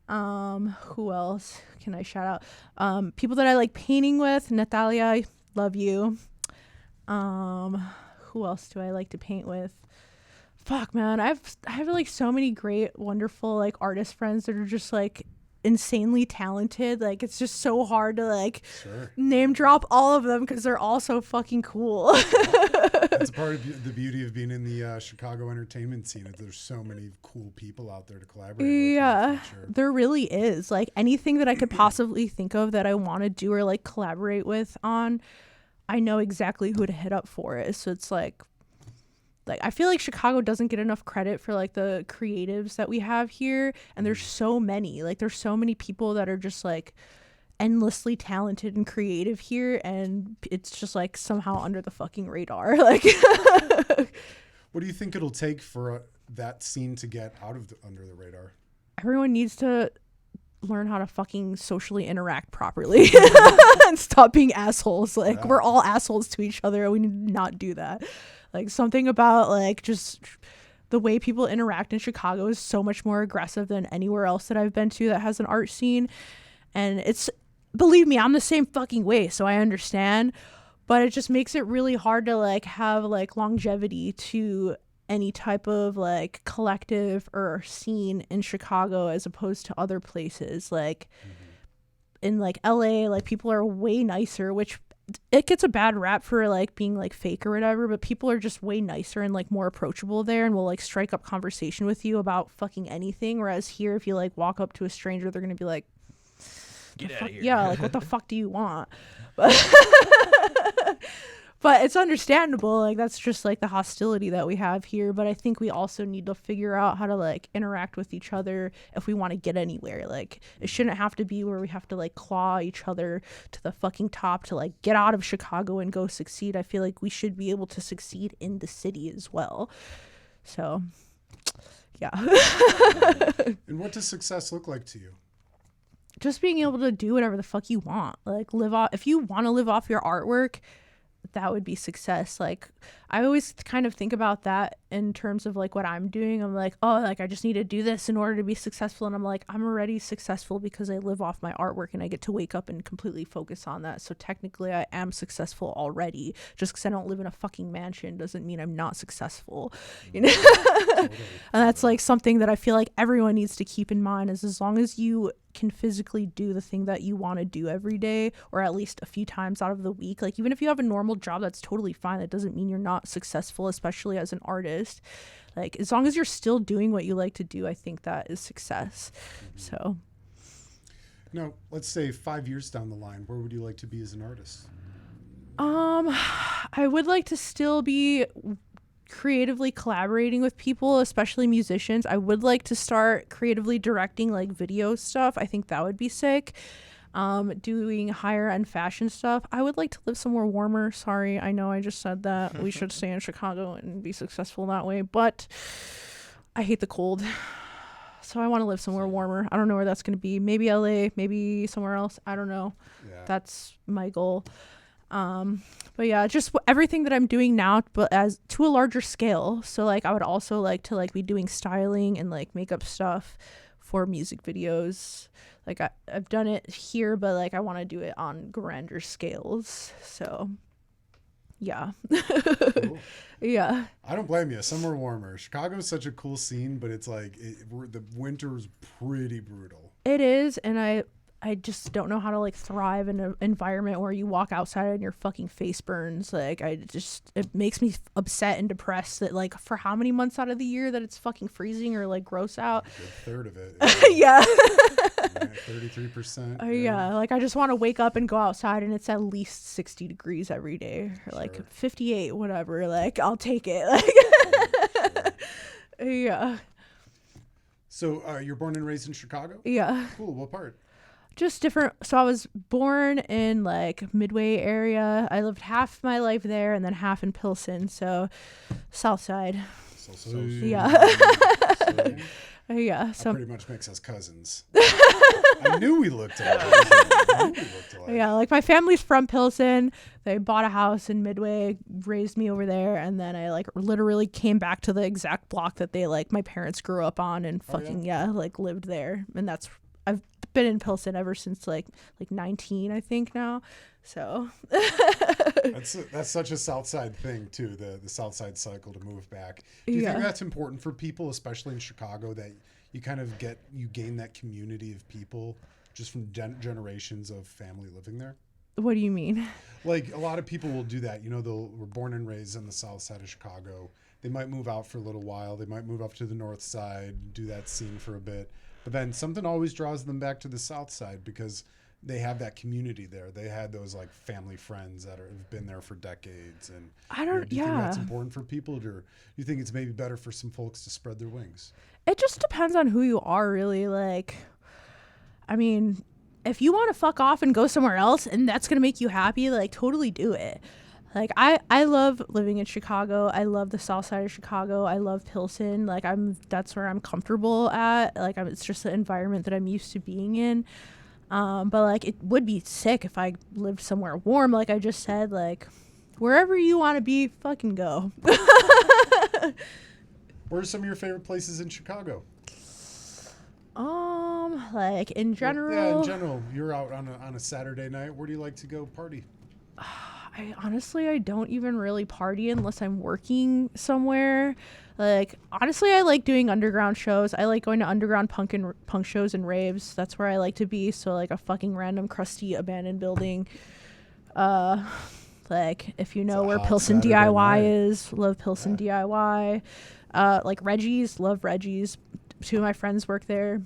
Who else can I shout out? People that I like painting with. Natalia, I love you. Who else do I like to paint with? Fuck, man. I have like so many great, wonderful like artist friends that are just like insanely talented. Like it's just so hard to like name drop all of them because they're all so fucking cool. That's part of the beauty of being in the Chicago entertainment scene. There's so many cool people out there to collaborate with. Yeah, there really is. Like anything that I could possibly think of that I want to do or like collaborate with on, I know exactly who to hit up for it. So it's like I feel like Chicago doesn't get enough credit for like the creatives that we have here. And there's so many, like there's so many people that are just like endlessly talented and creative here. And it's just like somehow under the fucking radar. Like, what do you think it'll take for that scene to get out of under the radar? Everyone needs to learn how to fucking socially interact properly and stop being assholes. Like we're all assholes to each other. We need to not do that. Like something about like just the way people interact in Chicago is so much more aggressive than anywhere else that I've been to that has an art scene. And it's, believe me, I'm the same fucking way. So I understand, but it just makes it really hard to like have like longevity to any type of like collective or scene in Chicago as opposed to other places. Like in like LA, like people are way nicer, which it gets a bad rap for like being like fake or whatever, but people are just way nicer and like more approachable there and will like strike up conversation with you about fucking anything. Whereas here, if you like walk up to a stranger, they're gonna be like, get out of here. Yeah, like what the fuck do you want? But it's understandable. Like that's just like the hostility that we have here. But I think we also need to figure out how to like interact with each other if we want to get anywhere. Like it shouldn't have to be where we have to like claw each other to the fucking top to like get out of Chicago and go succeed. I feel like we should be able to succeed in the city as well. So, yeah. And what does success look like to you? Just being able to do whatever the fuck you want. Like live off, if you want to live off your artwork, that would be success. Like I always kind of think about that in terms of like what I'm doing. I'm like, oh, like I just need to do this in order to be successful. And I'm like, I'm already successful because I live off my artwork and I get to wake up and completely focus on that. So technically I am successful already. Just because I don't live in a fucking mansion doesn't mean I'm not successful, you know? And that's like something that I feel like everyone needs to keep in mind is as long as you can physically do the thing that you want to do every day or at least a few times out of the week, like even if you have a normal job, that's totally fine. That doesn't mean you're not successful, especially as an artist. Like as long as you're still doing what you like to do, I think that is success. So now let's say 5 years down the line, where would you like to be as an artist? I would like to still be creatively collaborating with people, especially musicians. I would like to start creatively directing like video stuff. I think that would be sick. Doing higher end fashion stuff. I would like to live somewhere warmer. Sorry, I know I just said that we should stay in Chicago and be successful that way, but I hate the cold. So I want to live somewhere warmer. I don't know where that's going to be. Maybe LA, maybe somewhere else. I don't know. Yeah. That's my goal. But yeah, just everything that I'm doing now, but as to a larger scale. So like I would also like to like be doing styling and like makeup stuff for music videos. Like I've done it here, but like I want to do it on grander scales. So yeah. Cool. Yeah. I don't blame you. Somewhere warmer. Chicago is such a cool scene, but it's like the winter is pretty brutal. It is, and I just don't know how to like thrive in an environment where you walk outside and your fucking face burns. Like it makes me upset and depressed that like for how many months out of the year that it's fucking freezing or like gross out. A good third of it. Yeah. 33%. Yeah, like I just want to wake up and go outside and it's at least 60 degrees every day, or like 58, whatever. Like I'll take it. Like, yeah. So you're born and raised in Chicago? Yeah. Cool. What part? Just different. So I was born in like Midway area. I lived half my life there and then half in Pilsen. So South Side. Yeah. Yeah. That So pretty much makes us cousins. I knew we looked alike. Yeah, like my family's from Pilsen. They bought a house in Midway, raised me over there, and then I like literally came back to the exact block that they like my parents grew up on and fucking like lived there. And I've been in Pilsen ever since like 19, I think now. So that's such a South Side thing too, the South Side cycle to move back. Do you think that's important for people, especially in Chicago, that you kind of gain that community of people just from generations of family living there? What do you mean? Like a lot of people will do that. You know, were born and raised on the South Side of Chicago. They might move out for a little while. They might move up to the North Side, do that scene for a bit. But then something always draws them back to the South Side because they have that community there. They had those like family friends that have been there for decades. And do you think that's important for people, or do you think it's maybe better for some folks to spread their wings? It just depends on who you are, really. Like, I mean, if you want to fuck off and go somewhere else and that's going to make you happy, like totally do it. Like I love living in Chicago. I love the South Side of Chicago. I love Pilsen. Like that's where I'm comfortable at. Like it's just the environment that I'm used to being in. But like it would be sick if I lived somewhere warm. Like I just said, like wherever you want to be, fucking go. Where are some of your favorite places in Chicago? Like in general. Yeah, in general. You're out on a Saturday night. Where do you like to go party? I don't even really party unless I'm working somewhere. Like honestly, I like doing underground shows. I like going to underground punk shows and raves. That's where I like to be. So like a fucking random crusty abandoned building. Like if you know where Pilsen Saturday DIY night. is, love Pilsen DIY. Like Reggie's, love Reggie's. Two of my friends work there.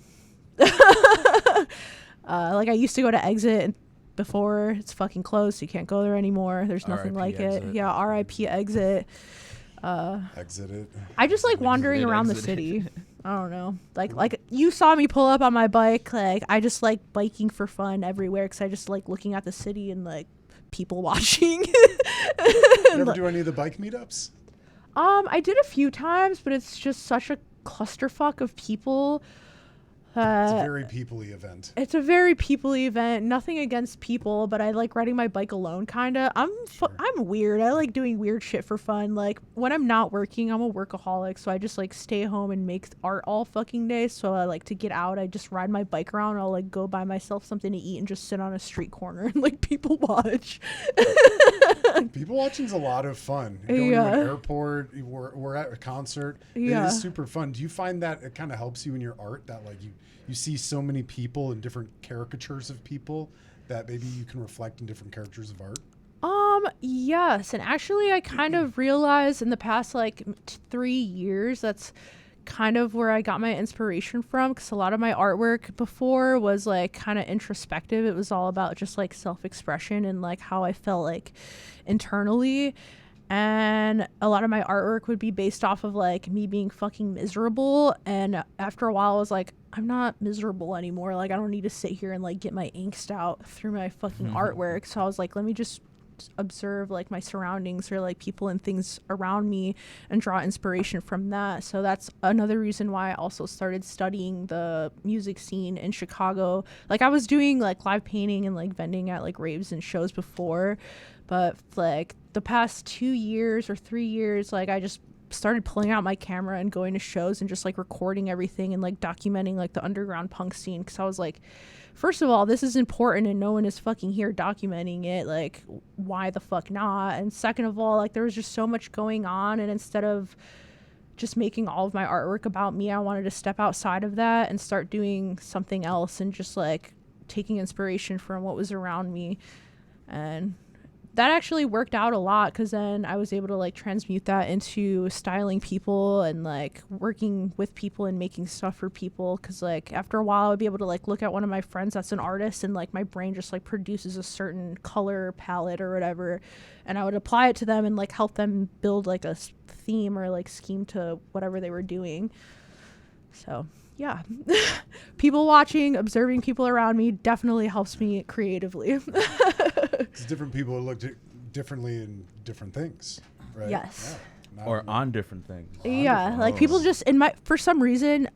Like I used to go to Exit before. It's fucking closed, so you can't go there anymore. There's nothing like it. Yeah, RIP Exit. Exit it. I just like wandering around the city. I don't know. Like you saw me pull up on my bike. Like I just like biking for fun everywhere because I just like looking at the city and like people watching. You ever do any of the bike meetups? I did a few times, but it's just such a clusterfuck of people. It's a very people-y event. It's a very people-y event. Nothing against people, but I like riding my bike alone, kind of. I'm weird. I like doing weird shit for fun. Like, when I'm not working, I'm a workaholic, so I just, like, stay home and make art all fucking day. So I like to get out. I just ride my bike around. I'll, like, go buy myself something to eat and just sit on a street corner and, like, people watch. People watching's a lot of fun. Going to an airport, we're at a concert. Yeah. It is super fun. Do you find that it kind of helps you in your art, that, like, you see so many people and different caricatures of people that maybe you can reflect in different characters of art? Yes. And actually I kind of realized in the past like 3 years, that's kind of where I got my inspiration from, because a lot of my artwork before was like kind of introspective. It was all about just like self-expression and like how I felt like internally. And a lot of my artwork would be based off of like me being fucking miserable. And after a while I was like, I'm not miserable anymore. Like I don't need to sit here and like get my angst out through my fucking artwork. So I was like, let me just observe like my surroundings or like people and things around me and draw inspiration from that. So that's another reason why I also started studying the music scene in Chicago. Like I was doing like live painting and like vending at like raves and shows before, But like the past 2 years or 3 years, like I just started pulling out my camera and going to shows and just like recording everything and like documenting like the underground punk scene, because I was like, first of all, this is important and no one is fucking here documenting it, like why the fuck not? And second of all, like there was just so much going on, and instead of just making all of my artwork about me, I wanted to step outside of that and start doing something else and just like taking inspiration from what was around me. And that actually worked out a lot, because then I was able to like transmute that into styling people and like working with people and making stuff for people. Because like after a while I would be able to like look at one of my friends that's an artist, and like my brain just like produces a certain color palette or whatever, and I would apply it to them and like help them build like a theme or like scheme to whatever they were doing. So yeah. People watching, observing people around me definitely helps me creatively. Because different people look differently in different things, right? Yes. Yeah. Or on different things. Yeah, like people just for some reason,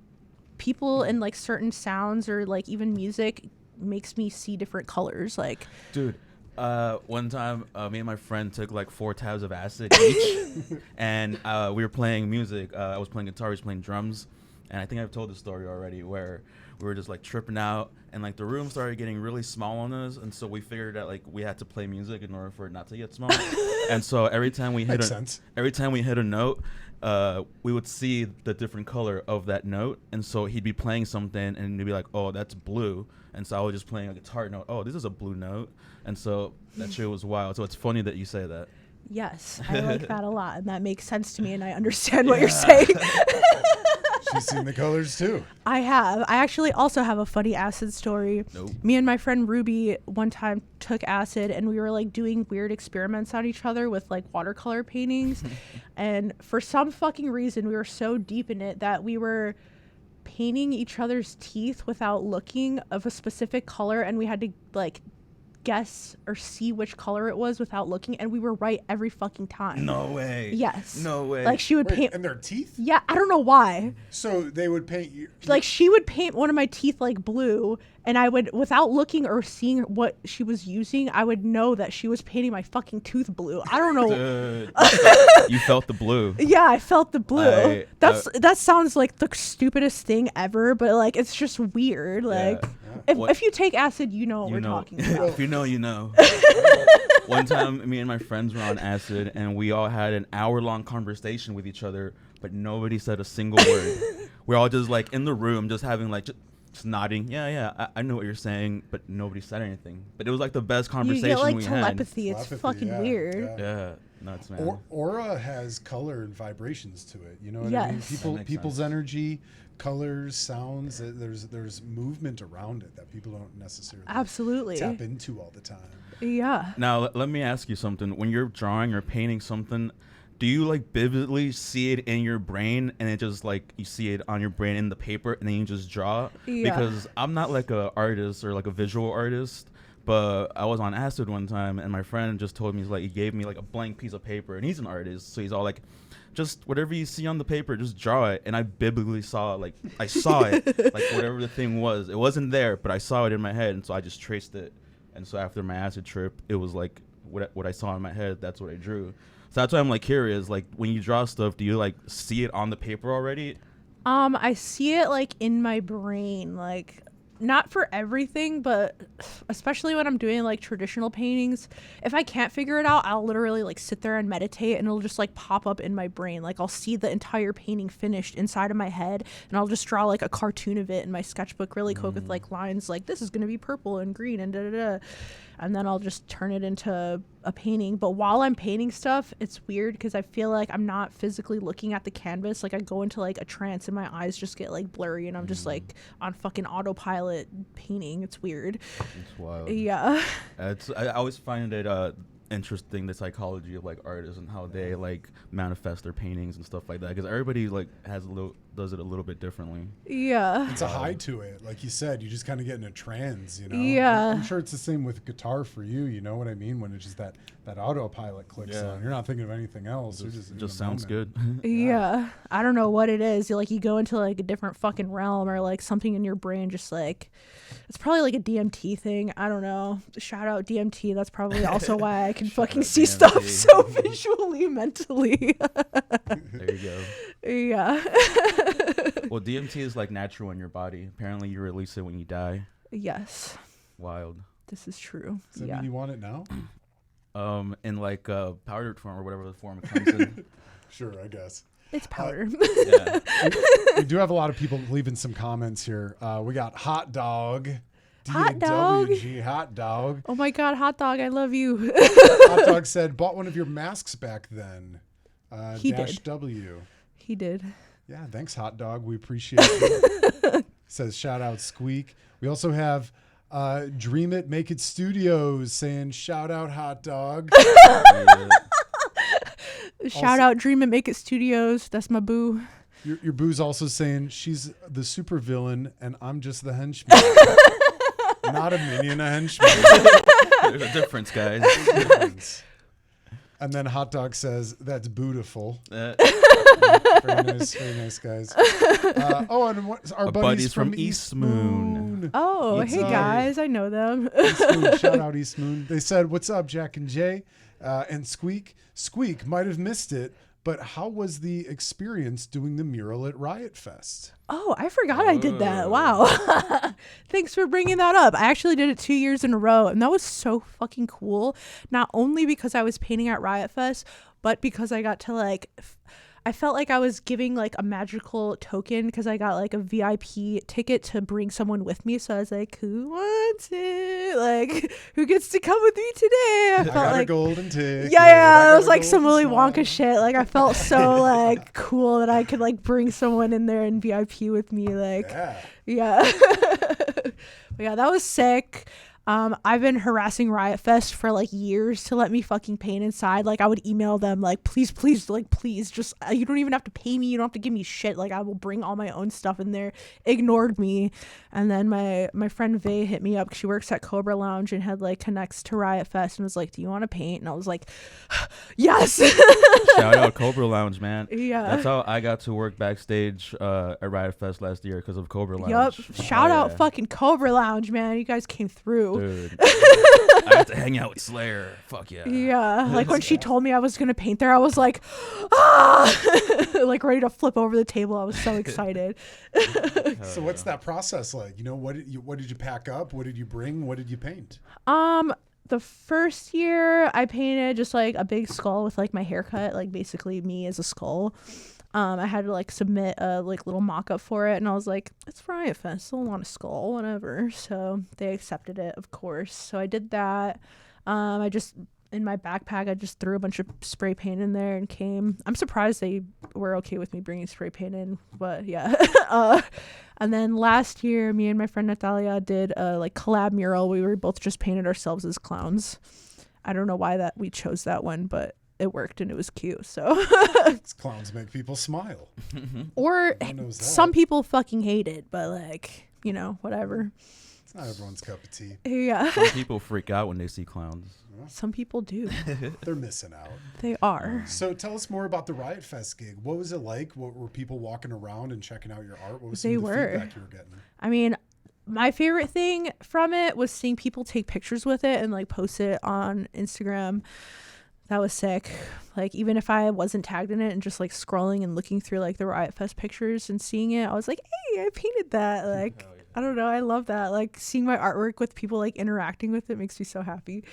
people in like certain sounds or like even music makes me see different colors. Like, dude, one time me and my friend took like 4 tabs of acid each, and we were playing music. I was playing guitar, he was playing drums, and I think I've told this story already, where we were just like tripping out, and like the room started getting really small on us, and so we figured that like we had to play music in order for it not to get small. And so every time we hit a note, we would see the different color of that note, and so he'd be playing something and he'd be like, oh, that's blue, and so I was just playing a guitar note, oh, this is a blue note, and so that shit was wild. So it's funny that you say that. Yes, I like that a lot, and that makes sense to me, and I understand what you're saying. She's seen the colors too. I have. I actually also have a funny acid story. Nope. Me and my friend Ruby one time took acid, and we were like doing weird experiments on each other with like watercolor paintings. And for some fucking reason, we were so deep in it that we were painting each other's teeth without looking of a specific color, and we had to like guess or see which color it was without looking, and we were right every fucking time. No way. Yes. No way. Like she would paint. And their teeth? Yeah, I don't know why. So they would paint you. Like she would paint one of my teeth like blue, and I would, without looking or seeing what she was using, I would know that she was painting my fucking tooth blue. I don't know. Dude. You felt the blue. Yeah, I felt the blue. That sounds like the stupidest thing ever, but like it's just weird. Like if you take acid, you know what we're talking about. If you know, you know. One time, me and my friends were on acid, and we all had an hour-long conversation with each other, but nobody said a single word. We're all just like in the room, just having like just nodding. Yeah, I know what you're saying, but nobody said anything. But it was like the best conversation you get, like, we telepathy. had. It's fucking weird. Yeah, nuts, man. Aura has color and vibrations to it. You know what I mean? People's energy, colors, sounds. There's movement around it that people don't necessarily tap into all the time. Yeah. Now let me ask you something. When you're drawing or painting something, do you like vividly see it in your brain, and it just like you see it on your brain in the paper, and then you just draw? Yeah. Because I'm not like a artist or like a visual artist, but I was on acid one time, and my friend just told me, he's like, he gave me like a blank piece of paper, and he's an artist, so he's all like, just whatever you see on the paper, just draw it. And I biblically saw it, like I saw it, like whatever the thing was, it wasn't there, but I saw it in my head, and so I just traced it. And so after my acid trip, it was like what I saw in my head, that's what I drew. So that's why I'm like curious, like when you draw stuff, do you like see it on the paper already? I see it like in my brain, like not for everything, but especially when I'm doing like traditional paintings. If I can't figure it out, I'll literally like sit there and meditate, and it'll just like pop up in my brain. Like I'll see the entire painting finished inside of my head, and I'll just draw like a cartoon of it in my sketchbook really quick with like lines like, this is going to be purple and green and da-da-da. And then I'll just turn it into a painting. But while I'm painting stuff, it's weird because I feel like I'm not physically looking at the canvas. Like I go into like a trance and my eyes just get like blurry, and I'm just like on fucking autopilot painting. It's weird. It's wild. Yeah. I always find it interesting, the psychology of like artists and how they like manifest their paintings and stuff like that, because everybody like does it a little bit differently. Yeah, it's a high to it, like you said. You just kind of get in a trance, you know. Yeah, I'm sure it's the same with guitar for you. You know what I mean? When it's just that autopilot clicks on, you're not thinking of anything else. It just sounds good. Yeah, I don't know what it is. You go into like a different fucking realm, or like something in your brain just like, it's probably like a DMT thing. I don't know. Shout out DMT. That's probably also why I can can Shout fucking out see DMT. stuff so visually, mentally. There you go. Yeah. Well, DMT is like natural in your body. Apparently, you release it when you die. Yes, Wild. this is true. Does that Yeah. mean you want it now? In like powdered form or whatever the form it comes in. Sure, I guess. It's powder. Yeah. We do have a lot of people leaving some comments here. We got Hot Dog. Hot Dog. DAWG, Hot Dog. Oh my God, hot dog, I love you. Hot Dog said, bought one of your masks back then. He Dash did. W. He did. Yeah, thanks, Hot Dog. We appreciate it. Says, shout out Squeak. We also have Dream It, Make It Studios saying, shout out Hot Dog. Yeah. Shout out Dream and Make It Studios. That's my boo. Your boo's also saying, she's the super villain and I'm just the henchman. Not a minion, a henchman. There's a difference, guys. And then Hot Dog says, that's beautiful. Uh, Very nice, guys. And our buddies from East Moon. Oh, What's hey up? guys, I know them. East Moon. Shout out East Moon. They said, what's up, Jack and Jay? And Squeak. Squeak might have missed it, but how was the experience doing the mural at Riot Fest? Oh, I forgot I did that. Oh. Wow. Thanks for bringing that up. I actually did it 2 years in a row, and that was so fucking cool. Not only because I was painting at Riot Fest, but because I got to I felt like I was giving like a magical token because I got like a VIP ticket to bring someone with me. So I was like, who wants it? Like, who gets to come with me today? I I felt got a like, golden ticket. yeah, I it was got a like some golden Willy Wonka smile. shit. Like, I felt so like cool that I could like bring someone in there and VIP with me. Like, Yeah. yeah. But yeah, that was sick. I've been harassing Riot Fest for like years to let me fucking paint inside. Like, I would email them like, please, just you don't even have to pay me. You don't have to give me shit. Like, I will bring all my own stuff in there. Ignored me. And then my friend Vay hit me up 'cause she works at Cobra Lounge and had like connects to Riot Fest and was like, do you want to paint? And I was like, yes. Shout out Cobra Lounge, man. Yeah. That's how I got to work backstage at Riot Fest last year because of Cobra Lounge. Yup. Shout Oh, out yeah. fucking Cobra Lounge, man. You guys came through. Dude. I had to hang out with Slayer. Fuck yeah. Yeah, like when she told me I was gonna paint there, I was like, ah, like ready to flip over the table. I was so excited. So what's that process like? You know, what did you pack up? What did you bring? What did you paint? The first year I painted just like a big skull with like my haircut, like basically me as a skull. I had to like submit a like little mock-up for it, and I was like, it's Riot Fest, I don't want a skull, whatever. So they accepted it, of course. So I did that. I just in my backpack I just threw a bunch of spray paint in there and came. I'm surprised they were okay with me bringing spray paint in, but yeah. And then last year me and my friend Natalia did a like collab mural. We were both just painted ourselves as clowns. I don't know why that we chose that one, but it worked and it was cute. So Clowns make people smile. or Who knows that? some people fucking hate it, but like, you know, whatever. It's not everyone's cup of tea. Yeah. Some people freak out when they see clowns. Some people do. They're missing out. They are. So tell us more about the Riot Fest gig. What was it like? What were people walking around and checking out your art? What was some They of the were. feedback you were getting? I mean, my favorite thing from it was seeing people take pictures with it and like post it on Instagram. That was sick. Like, even if I wasn't tagged in it and just like scrolling and looking through like the Riot Fest pictures and seeing it, I was like, hey, I painted that. Like, I don't know. I love that. Like, seeing my artwork with people like interacting with it makes me so happy.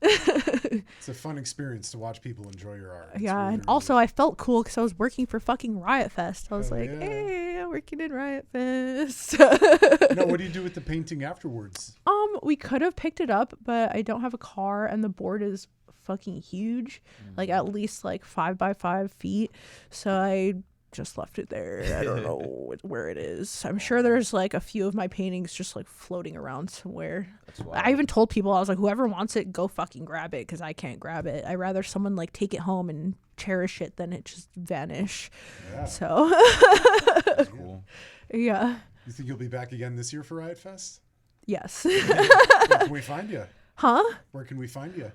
It's a fun experience to watch people enjoy your art. It's Yeah. really, And really- also, I felt cool because I was working for fucking Riot Fest. I was Hell like, yeah. hey, I'm working in Riot Fest. No, what do you do with the painting afterwards? We could have picked it up, but I don't have a car and the board is fucking huge, like at least like 5 by 5 feet. So I just left it there. I don't know where it is. I'm sure there's like a few of my paintings just like floating around somewhere. That's wild. I even told people, I was like, whoever wants it, go fucking grab it because I can't grab it. I'd rather someone like take it home and cherish it than it just vanish. Yeah. So That's cool. yeah. You think you'll be back again this year for Riot Fest? Yes. Where can we find you? Huh? Where can we find you?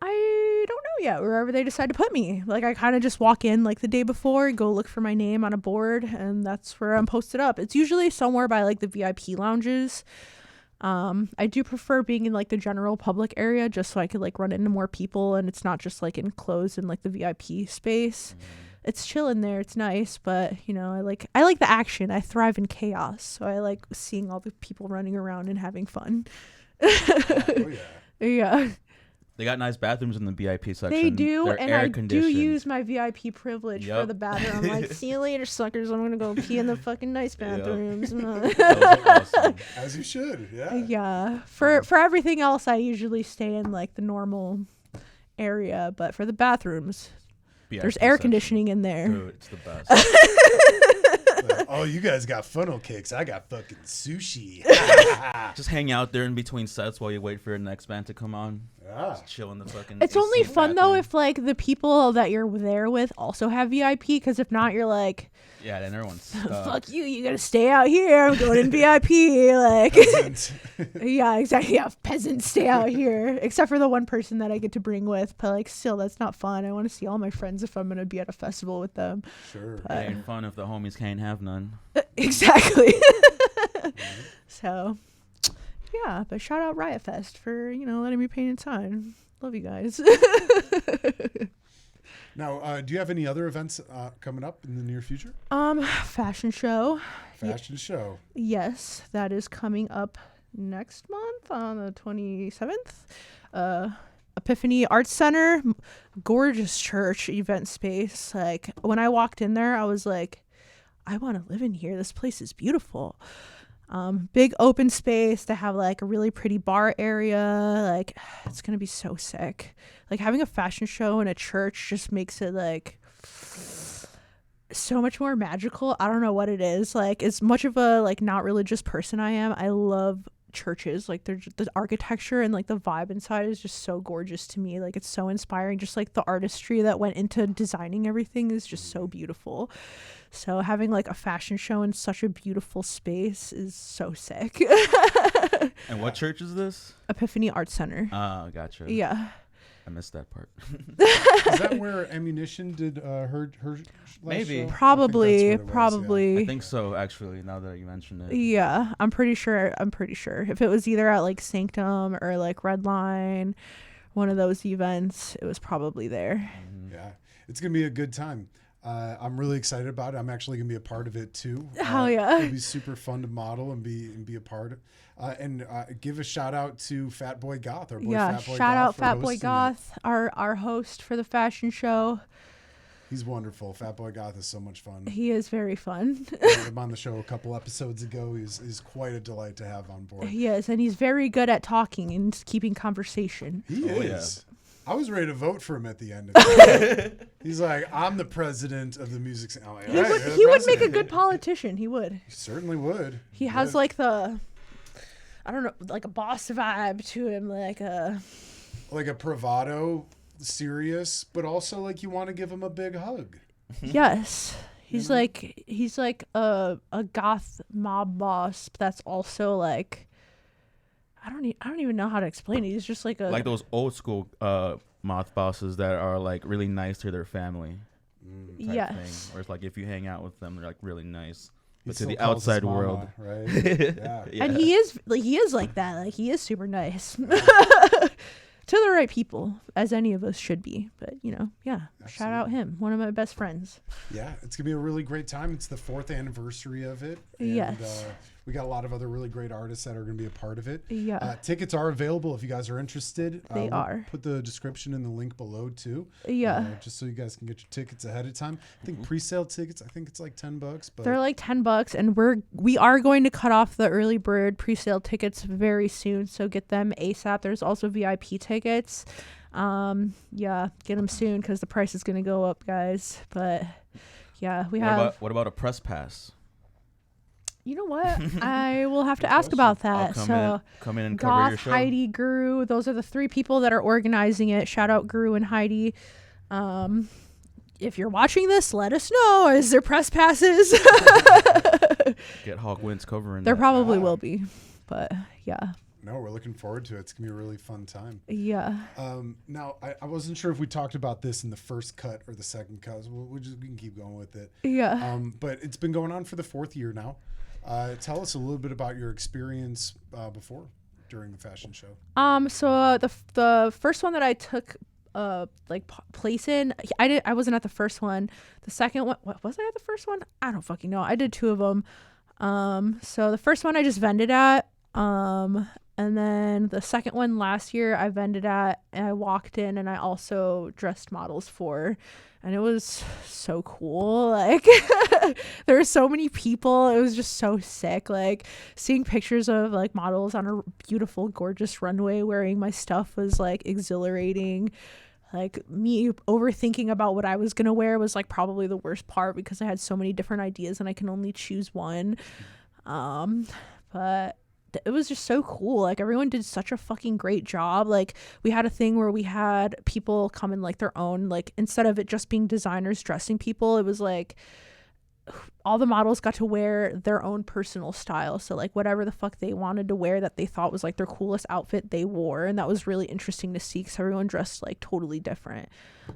I don't know yet. Wherever they decide to put me. Like, I kind of just walk in like the day before, go look for my name on a board, and that's where I'm posted up. It's usually somewhere by like the VIP lounges. I do prefer being in like the general public area just so I could like run into more people and it's not just like enclosed in like the VIP space. It's chill in there, it's nice, but you know, I like the action. I thrive in chaos, so I like seeing all the people running around and having fun. Oh yeah. Yeah. They got nice bathrooms in the VIP section. They do, They're and air I do conditioned. use my VIP privilege for Yep. the bathroom. I'm like, see you later, suckers. I'm gonna go pee in the fucking nice bathrooms. Those are awesome. As you should. Yeah. Yeah. For everything else, I usually stay in like the normal area, but for the bathrooms, VIP there's air section. conditioning in there. Dude, it's the best. Like, oh, you guys got funnel cakes. I got fucking sushi. Just hang out there in between sets while you wait for your next band to come on. Ah. Just chill in the fucking. It's AC only fun though bathroom. if like the people that you're there with also have VIP, because if not, you're like, Yeah, then everyone's stuck. fuck you, you gotta stay out here. I'm going in VIP. Like, Peasant. yeah, exactly. Yeah, peasants stay out here, except for the one person that I get to bring with. But like, still, that's not fun. I want to see all my friends if I'm gonna be at a festival with them. Sure. It ain't fun if the homies can't have none. Exactly. So, yeah, but shout out Riot Fest for letting me paint in time. Love you guys. Now, do you have any other events coming up in the near future? Fashion show. Fashion show. Yes, that is coming up next month on the 27th. Epiphany Arts Center, gorgeous church event space. Like when I walked in there, I was like, I want to live in here. This place is beautiful. Big open space to have like a really pretty bar area. Like it's gonna be so sick. Like having a fashion show in a church just makes it like so much more magical. I don't know what it is. Like as much of a like not religious person I am, I love churches. Like they're just, the architecture and like the vibe inside is just so gorgeous to me. Like it's so inspiring. Just like the artistry that went into designing everything is just so beautiful. So having like a fashion show in such a beautiful space is so sick. And what church is this? Epiphany Arts Center. Oh, gotcha. Yeah. I missed that part. Is that where Ammunition did her last Maybe. show? I think Probably. that's what it was, Probably. I think so, actually, now that you mentioned it. Yeah, I'm pretty sure. If it was either at like Sanctum or like Redline, one of those events, it was probably there. Yeah, it's gonna be a good time. I'm really excited about it. I'm actually gonna be a part of it too. Hell yeah. It'll be super fun to model and be a part of. And give a shout out to Fatboy Goth, our boy Yeah, Fatboy shout out Goth for Fatboy hosting it. Goth, our host for the fashion show. He's wonderful. Fatboy Goth is so much fun. He is very fun. I had him on the show a couple episodes ago. He's quite a delight to have on board. He is, and he's very good at talking and keeping conversation. He Oh, is. I was ready to vote for him at the end of it. He's like, I'm the president of the music scene. I'm like, He "All right, would, you're the he would make a president." good politician. He would. He certainly would. He has like the, I don't know, like a boss vibe to him, like a. like a bravado, serious, but also like you want to give him a big hug. Yes. He's know? like a goth mob boss that's also like I don't even know how to explain it. He's just like a Like those old school moth bosses that are like really nice to their family. Type yes. thing. Where it's like if you hang out with them, they're like really nice. He But to still the calls his outside mama, world. right? Yeah. Yeah. And he is like that. Like he is super nice. To the right people, as any of us should be. But yeah. Shout out him. One of my best friends. Yeah, it's gonna be a really great time. It's the 4th anniversary of it. And, Yes. we got a lot of other really great artists that are gonna be a part of it. Yeah. Tickets are available if you guys are interested. They We'll are. Put the description in the link below too. Yeah. Just so you guys can get your tickets ahead of time. I think pre-sale tickets. I think it's like $10, but They're like $10, and we are going to cut off the early bird pre-sale tickets very soon, so get them ASAP. There's also VIP tickets. Yeah, get them soon because the price is gonna go up, guys. But yeah, What about a press pass? You know what? I will have to ask about that. Come in and cover your Goth, show. Heidi, Guru, those are the 3 people that are organizing it. Shout out Guru and Heidi. If you're watching this, let us know. Is there press passes? Get Hawk Winds covering. There that. probably will be, but yeah. no, we're looking forward to it. It's gonna be a really fun time. Yeah. Now, I wasn't sure if we talked about this in the first cut or the second cut. So we can keep going with it. Yeah. But it's been going on for the 4th year now. Tell us a little bit about your experience before, during the fashion show. So the first one that I took place in, I wasn't at the first one. The second one, was I at the first one? I don't fucking know. I did 2 of them. So the first one I just vended at, and then the second one last year I vended at, and I walked in and I also dressed models for, and it was so cool. Like there were so many people. It was just so sick. Like seeing pictures of like models on a beautiful, gorgeous runway wearing my stuff was like exhilarating. Like me overthinking about what I was going to wear was like probably the worst part because I had so many different ideas and I can only choose one. But it was just so cool. Like everyone did such a fucking great job. Like we had a thing where we had people come in like their own, like instead of it just being designers dressing people, it was like all the models got to wear their own personal style. So like whatever the fuck they wanted to wear that they thought was like their coolest outfit, they wore. And that was really interesting to see because everyone dressed like totally different.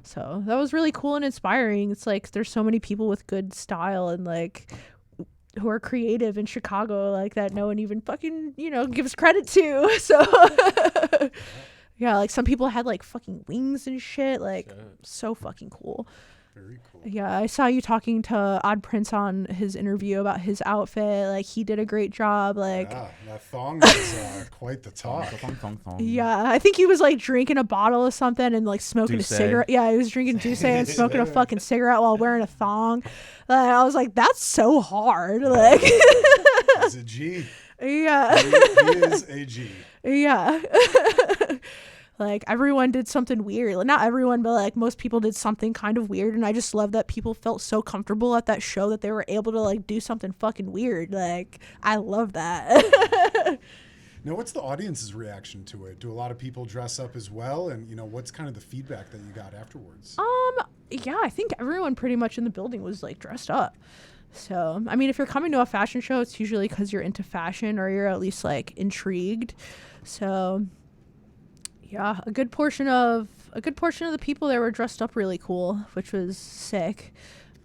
So that was really cool and inspiring. It's like there's so many people with good style and like who are creative in Chicago, like that no one even fucking, gives credit to. So yeah, like some people had like fucking wings and shit, like so fucking cool. Very cool. Yeah, I saw you talking to Odd Prince on his interview about his outfit. Like he did a great job. Like that thong was quite the talk. Yeah, I think he was like drinking a bottle of something and like smoking Douce. a cigarette. Yeah, he was drinking Douce and smoking a fucking cigarette while wearing a thong. I was like, that's so hard. Like he's a G. Yeah. He is a G. Yeah. Like everyone did something weird. Like, not everyone, but like most people did something kind of weird. And I just love that people felt so comfortable at that show that they were able to like do something fucking weird. Like I love that. Now, what's the audience's reaction to it? Do a lot of people dress up as well? And what's kind of the feedback that you got afterwards? Yeah, I think everyone pretty much in the building was like dressed up. So, I mean, if you're coming to a fashion show, it's usually because you're into fashion or you're at least like intrigued. So yeah, a good portion of the people there were dressed up really cool, which was sick.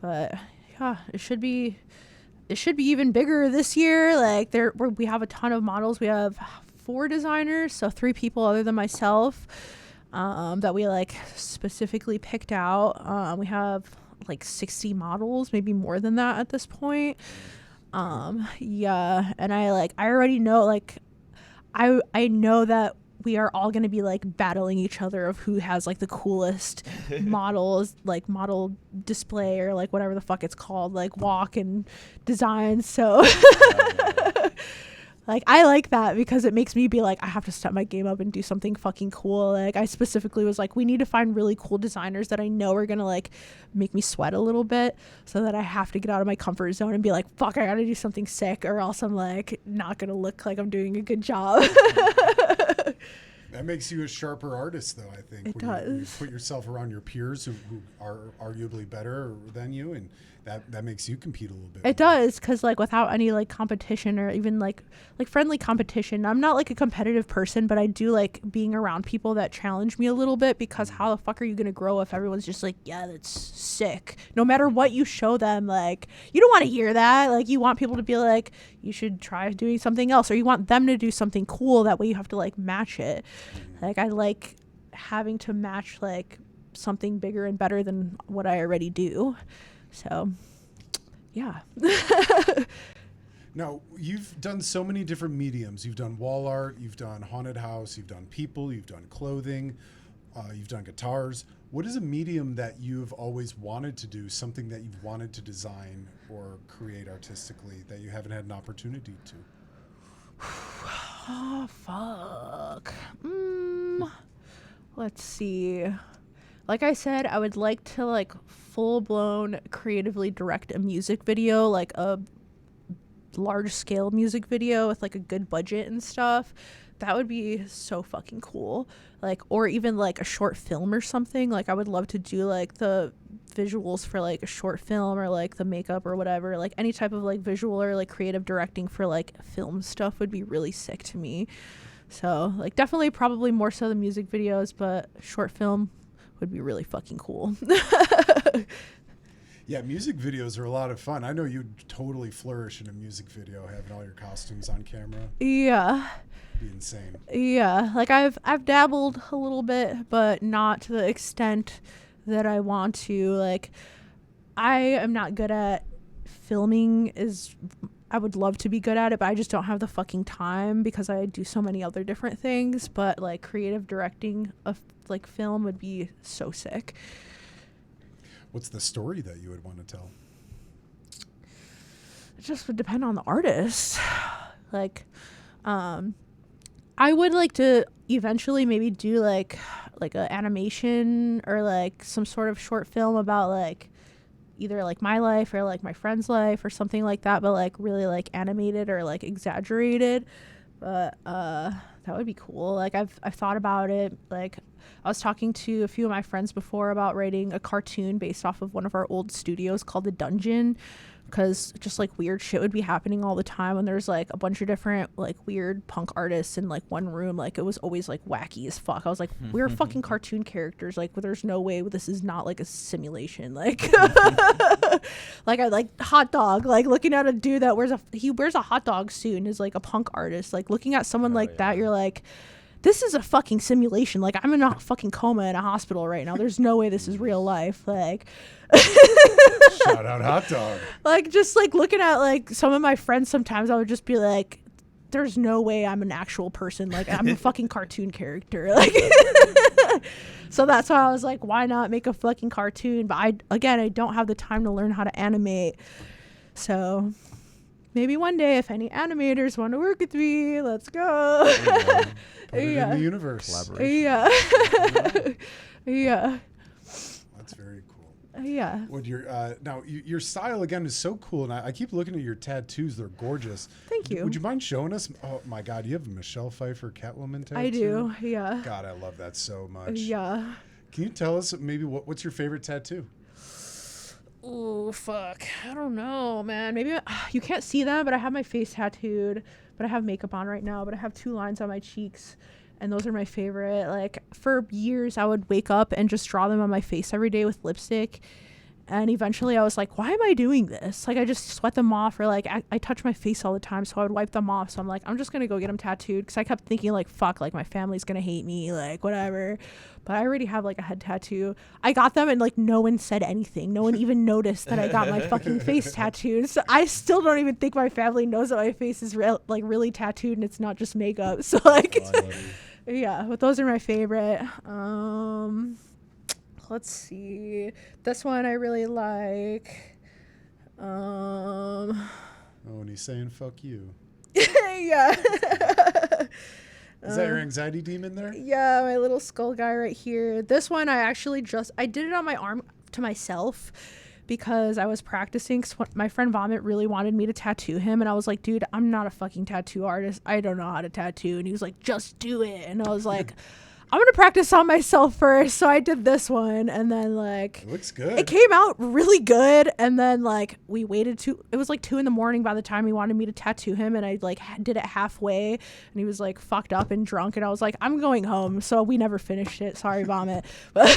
But yeah, it should be even bigger this year. Like we have a ton of models. We have 4 designers, so 3 people other than myself, that we like specifically picked out. We have like 60 models, maybe more than that at this point. Yeah, and I already know, like I know that we are all going to be like battling each other of who has like the coolest models, like model display or like whatever the fuck it's called, like walk and design. So like I like that because it makes me be like, I have to step my game up and do something fucking cool. Like I specifically was like, we need to find really cool designers that I know are going to like make me sweat a little bit so that I have to get out of my comfort zone and be like, fuck, I got to do something sick or else I'm like not going to look like I'm doing a good job. That makes you a sharper artist, though, I think. It when does. You put yourself around your peers who are arguably better than you, and that makes you compete a little bit. It does, because like without any like competition or even like friendly competition, I'm not like a competitive person, but I do like being around people that challenge me a little bit, because how the fuck are you gonna grow if everyone's just like, yeah, that's sick, no matter what you show them? Like, you don't want to hear that. Like, you want people to be like, you should try doing something else, or you want them to do something cool. That way you have to like match it. Like, I like having to match like something bigger and better than what I already do. So, yeah. Now, you've done so many different mediums. You've done wall art, you've done haunted house, you've done people, you've done clothing, you've done guitars. What is a medium that you've always wanted to do, something that you've wanted to design or create artistically that you haven't had an opportunity to? Oh, fuck. Let's see. Like I said, I would like to like full-blown creatively direct a music video, like a large-scale music video with like a good budget and stuff. That would be so fucking cool. Like, or even like a short film or something. Like, I would love to do like the visuals for like a short film, or like the makeup or whatever. Like any type of like visual or like creative directing for like film stuff would be really sick to me. So like definitely probably more so the music videos, but short film would be really fucking cool. Yeah, music videos are a lot of fun. I know you'd totally flourish in a music video, having all your costumes on camera. Yeah. Be insane. Yeah, like I've dabbled a little bit, but not to the extent that I want to. Like, I am not good at filming. I would love to be good at it, but I just don't have the fucking time because I do so many other different things. But like creative directing of like film would be so sick. What's the story that you would want to tell? It just would depend on the artist. Like, I would like to eventually maybe do like an animation or like some sort of short film about like either like my life or like my friend's life or something like that, but like really like animated or like exaggerated. But that would be cool. Like I've thought about it. Like I was talking to a few of my friends before about writing a cartoon based off of one of our old studios called The Dungeon, because just like weird shit would be happening all the time, and there's like a bunch of different like weird punk artists in like one room. Like it was always like wacky as fuck. I was like, we're fucking cartoon characters. Like there's no way this is not like a simulation. Like like I like hot dog, like looking at a dude that wears a hot dog suit and is like a punk artist. Like looking at someone that, you're like, this is a fucking simulation. Like I'm in a fucking coma in a hospital right now. There's no way this is real life. Like shout out hot dog. Like just like looking at like some of my friends, sometimes I would just be like, there's no way I'm an actual person. Like I'm a fucking cartoon character. Like so that's why I was like, why not make a fucking cartoon? But I don't have the time to learn how to animate. So maybe one day if any animators want to work with me, let's go. Put it in the universe. Collaboration. Yeah. Yeah. That's very cool. Yeah. What your style again is so cool, and I keep looking at your tattoos. They're gorgeous. Thank you. Would you mind showing us? Oh my God, you have a Michelle Pfeiffer Catwoman tattoo. I do. Yeah. God, I love that so much. Yeah. Can you tell us maybe what's your favorite tattoo? Oh fuck, I don't know, man. Maybe you can't see that, but I have my face tattooed, but I have makeup on right now, but I have 2 lines on my cheeks, and those are my favorite. Like for years I would wake up and just draw them on my face every day with lipstick, and eventually I was like, why am I doing this? Like I just sweat them off, or like I touch my face all the time, so I would wipe them off. So I'm like, I'm just gonna go get them tattooed, because I kept thinking like, fuck, like my family's gonna hate me, like whatever. But I already have like a head tattoo. I got them and like no one said anything. No one even noticed that I got my fucking face tattooed. So I still don't even think my family knows that my face is really tattooed and it's not just makeup. So like yeah, but those are my favorite. Let's see. This one I really like. Oh, and he's saying fuck you. Yeah. Is that your anxiety demon there? Yeah, my little skull guy right here. This one I did it on my arm to myself because I was practicing. My friend Vomit really wanted me to tattoo him, and I was like, dude, I'm not a fucking tattoo artist. I don't know how to tattoo. And he was like, just do it. And I was like, I'm gonna practice on myself first. So I did this one, and then like it looks good. It came out really good, and then like we waited it was like 2 a.m. by the time he wanted me to tattoo him, and I like did it halfway, and he was like fucked up and drunk, and I was like, I'm going home. So we never finished it. Sorry, Vomit. But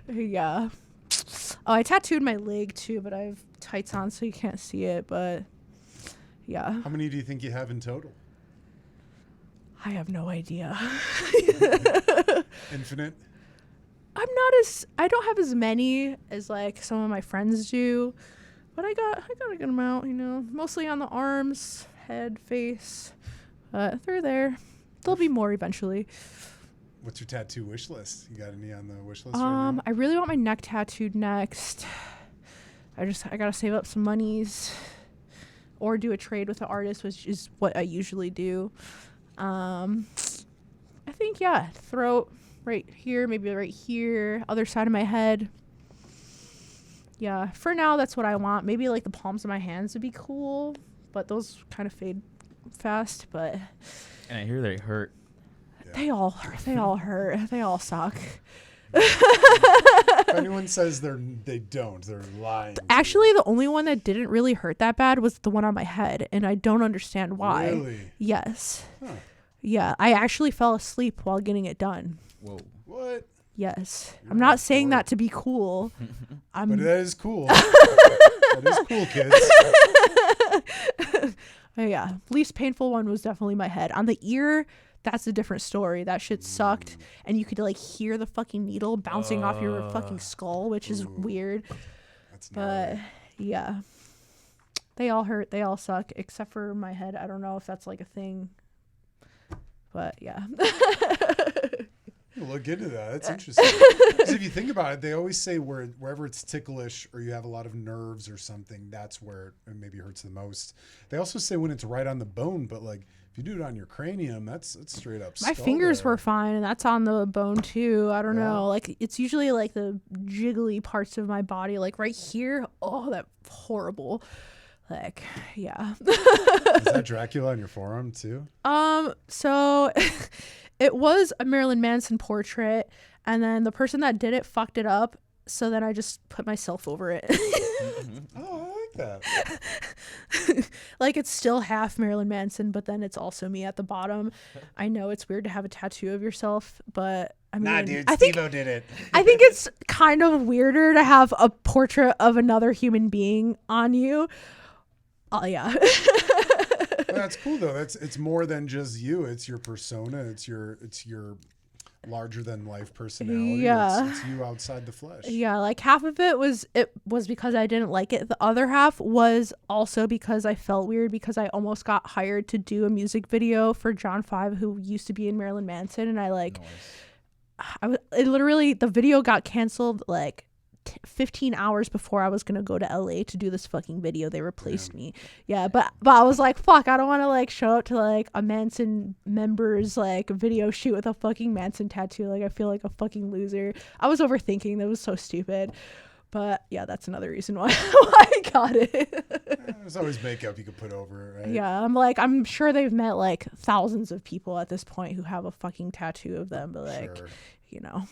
yeah. Oh, I tattooed my leg too, but I have tights on so you can't see it. But yeah. How many do you think you have in total? I have no idea. Infinite? I don't have as many as like some of my friends do, but I got a good amount, mostly on the arms, head, face. They're there. There'll be more eventually. What's your tattoo wish list? You got any on the wish list right now? I really want my neck tattooed next. I gotta save up some monies or do a trade with the artist, which is what I usually do. I think, yeah, throat right here, maybe right here, other side of my head. Yeah, for now, that's what I want. Maybe like the palms of my hands would be cool, but those kind of fade fast. But And I hear they hurt. Yeah. they all hurt. They all suck. If anyone says they don't, they're lying. Actually, the only one that didn't really hurt that bad was the one on my head, and I don't understand why. Really? Yes. Huh. Yeah, I actually fell asleep while getting it done. Whoa. What? Yes. You're I'm not a saying dork. that to be cool. But that is cool. That is cool, kids. Yeah. Least painful one was definitely my head. On the ear, that's a different story. That shit sucked. And you could like hear the fucking needle bouncing off your fucking skull, which is weird. That's But gnarly. yeah. They all hurt. They all suck. Except for my head. I don't know if that's like a thing. But yeah. Look into that. That's interesting. Because if you think about it, they always say wherever it's ticklish or you have a lot of nerves or something, that's where it maybe hurts the most. They also say when it's right on the bone, but like if you do it on your cranium, that's straight up. My skull fingers there. were fine, and that's on the bone too. I don't Yeah. know. Like it's usually like the jiggly parts of my body, like right here. Oh, that horrible. Like, yeah. Is that Dracula on your forearm too? So it was a Marilyn Manson portrait, and then the person that did it fucked it up. So then I just put myself over it. Oh, I like that. Like it's still half Marilyn Manson, but then it's also me at the bottom. I know it's weird to have a tattoo of yourself, but I mean, Nah, dude, I think Steve-O did it. I think it's kind of weirder to have a portrait of another human being on you. Oh yeah. Well, that's cool though. It's more than just you. It's your persona. It's your larger than life personality. Yeah. It's you outside the flesh. Yeah, like half of it was because I didn't like it. The other half was also because I felt weird because I almost got hired to do a music video for John 5, who used to be in Marilyn Manson, and I like it literally, the video got canceled like 15 hours before I was gonna go to LA to do this fucking video. They replaced me. Yeah, but I was like, fuck, I don't want to like show up to like a Manson member's like video shoot with a fucking Manson tattoo. Like I feel like a fucking loser. I was overthinking. That was so stupid. But yeah, that's another reason why I got it. There's always makeup you could put over it, right? Yeah, I'm sure they've met like thousands of people at this point who have a fucking tattoo of them, but like, Sure. you know.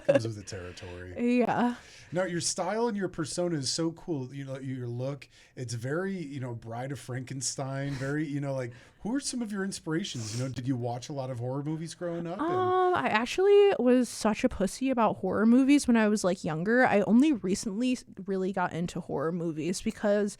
Comes with the territory. Yeah. No, your style and your persona is so cool. You know, your look, it's very, Bride of Frankenstein, very, like, who are some of your inspirations? Did you watch a lot of horror movies growing up? I actually was such a pussy about horror movies when I was like younger. I only recently really got into horror movies because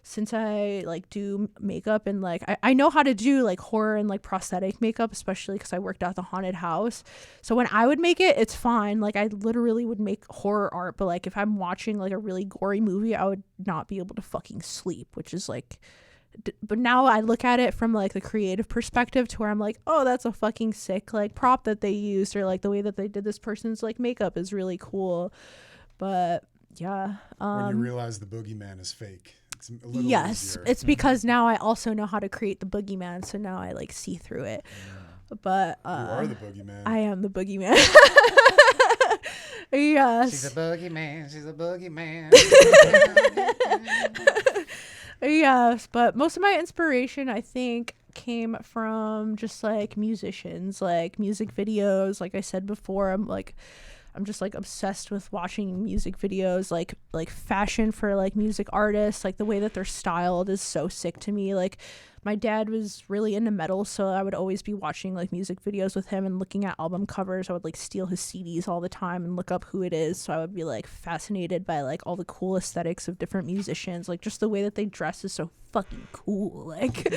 since I like do makeup and like I know how to do like horror and like prosthetic makeup, especially because I worked at the haunted house. So when I would make it, it's fine. Like I literally would make horror art, but like if I'm watching like a really gory movie, I would not be able to fucking sleep, which is like but now I look at it from like the creative perspective to where I'm like, oh, that's a fucking sick like prop that they used, or like the way that they did this person's like makeup is really cool. But yeah, when you realize the boogeyman is fake. It's a little yes, easier. it's because now I also know how to create the boogeyman, so now I like see through it. But you are the boogeyman. I am the boogeyman. Yes. She's a boogeyman. She's a boogeyman. Yes, but most of my inspiration, I think, came from just like musicians, like music videos. Like I said before, I'm just like obsessed with watching music videos, like fashion for like music artists. Like the way that they're styled is so sick to me. Like my dad was really into metal, so I would always be watching like music videos with him and looking at album covers. I would like steal his CDs all the time and look up who it is. So I would be like fascinated by like all the cool aesthetics of different musicians. Like just the way that they dress is so fucking cool. Like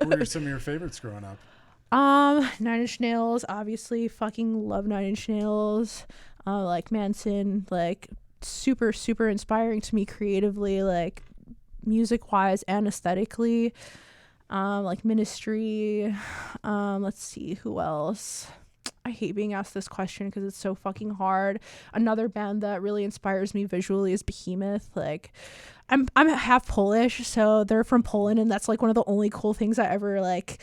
What were some of your favorites growing up? 9 Inch Nails, obviously, fucking love 9 Inch Nails. Like Manson, like super inspiring to me creatively, like music wise and aesthetically. Like Ministry. Let's see who else. I hate being asked this question because it's so fucking hard. Another band that really inspires me visually is Behemoth. Like I'm half Polish, so they're from Poland, and that's like one of the only cool things I ever like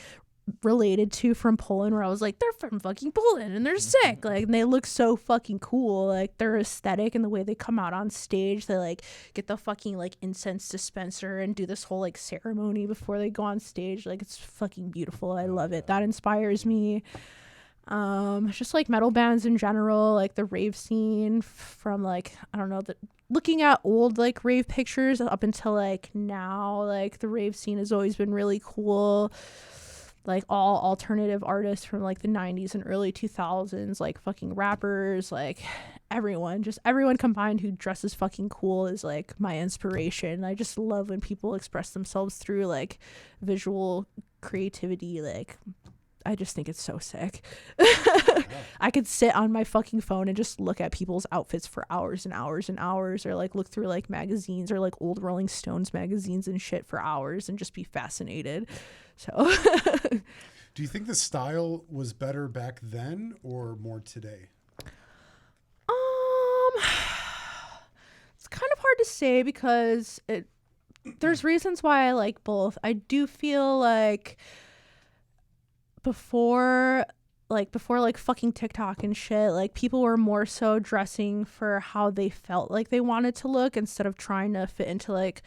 related to from Poland, where I was like, they're from fucking Poland and they're sick, like, and they look so fucking cool. Like their aesthetic and the way they come out on stage, they like get the fucking like incense dispenser and do this whole like ceremony before they go on stage. Like it's fucking beautiful. I love it. That inspires me. Just like metal bands in general, like the rave scene from like, I don't know, looking at old like rave pictures up until like now, like the rave scene has always been really cool. like all alternative artists from like the 90s and early 2000s, like fucking rappers, like everyone combined who dresses fucking cool is like my inspiration. I just love when people express themselves through like visual creativity. Like I just think it's so sick. I could sit on my fucking phone and just look at people's outfits for hours and hours and hours, or like look through like magazines or like old Rolling Stones magazines and shit for hours and just be fascinated. So Do you think the style was better back then or more today? It's kind of hard to say because there's reasons why I like both. I do feel like before fucking TikTok and shit, like people were more so dressing for how they felt like they wanted to look instead of trying to fit into like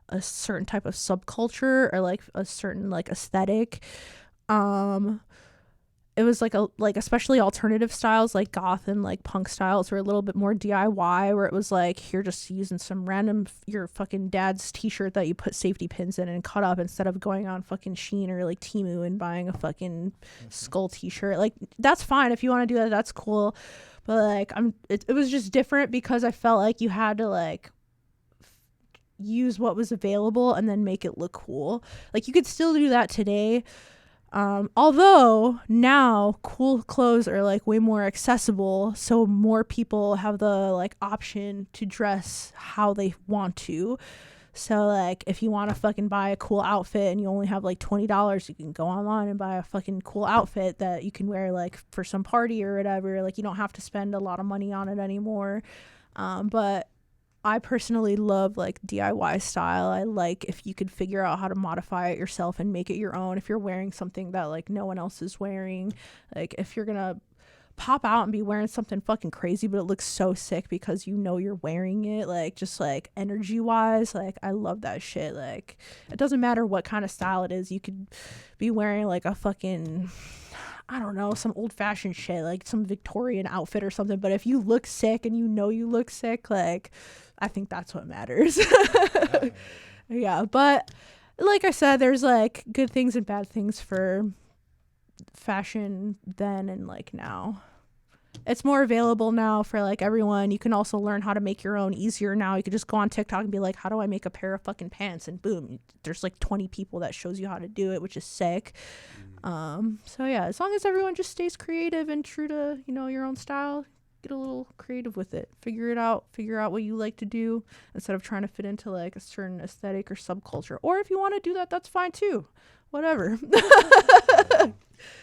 a certain type of subculture or like a certain like aesthetic. It was like especially alternative styles like goth and like punk styles were a little bit more DIY, where it was like you're just using some random your fucking dad's t-shirt that you put safety pins in and cut up, instead of going on fucking Shein or like Temu and buying a fucking skull t-shirt. Like that's fine if you want to do that, that's cool, but like it was just different because I felt like you had to like use what was available and then make it look cool. Like you could still do that today. Although now cool clothes are like way more accessible, so more people have the like option to dress how they want to. So like if you want to fucking buy a cool outfit and you only have like $20, you can go online and buy a fucking cool outfit that you can wear like for some party or whatever. Like you don't have to spend a lot of money on it anymore. But I personally love like DIY style. I like if you could figure out how to modify it yourself and make it your own. If you're wearing something that like no one else is wearing, like if you're gonna pop out and be wearing something fucking crazy but it looks so sick because you know you're wearing it, like just like energy wise, like I love that shit. Like it doesn't matter what kind of style it is. You could be wearing like a fucking, I don't know, some old fashioned shit, like some Victorian outfit or something, but if you look sick and you know you look sick, like I think that's what matters. Yeah, but like I said, there's like good things and bad things for fashion then and like now. It's more available now for like everyone. You can also learn how to make your own easier now. You could just go on TikTok and be like, how do I make a pair of fucking pants? And boom, there's like 20 people that shows you how to do it, which is sick. So yeah, as long as everyone just stays creative and true to, you know, your own style, get a little creative with it. Figure out what you like to do instead of trying to fit into like a certain aesthetic or subculture. Or if you want to do that, that's fine too. Whatever.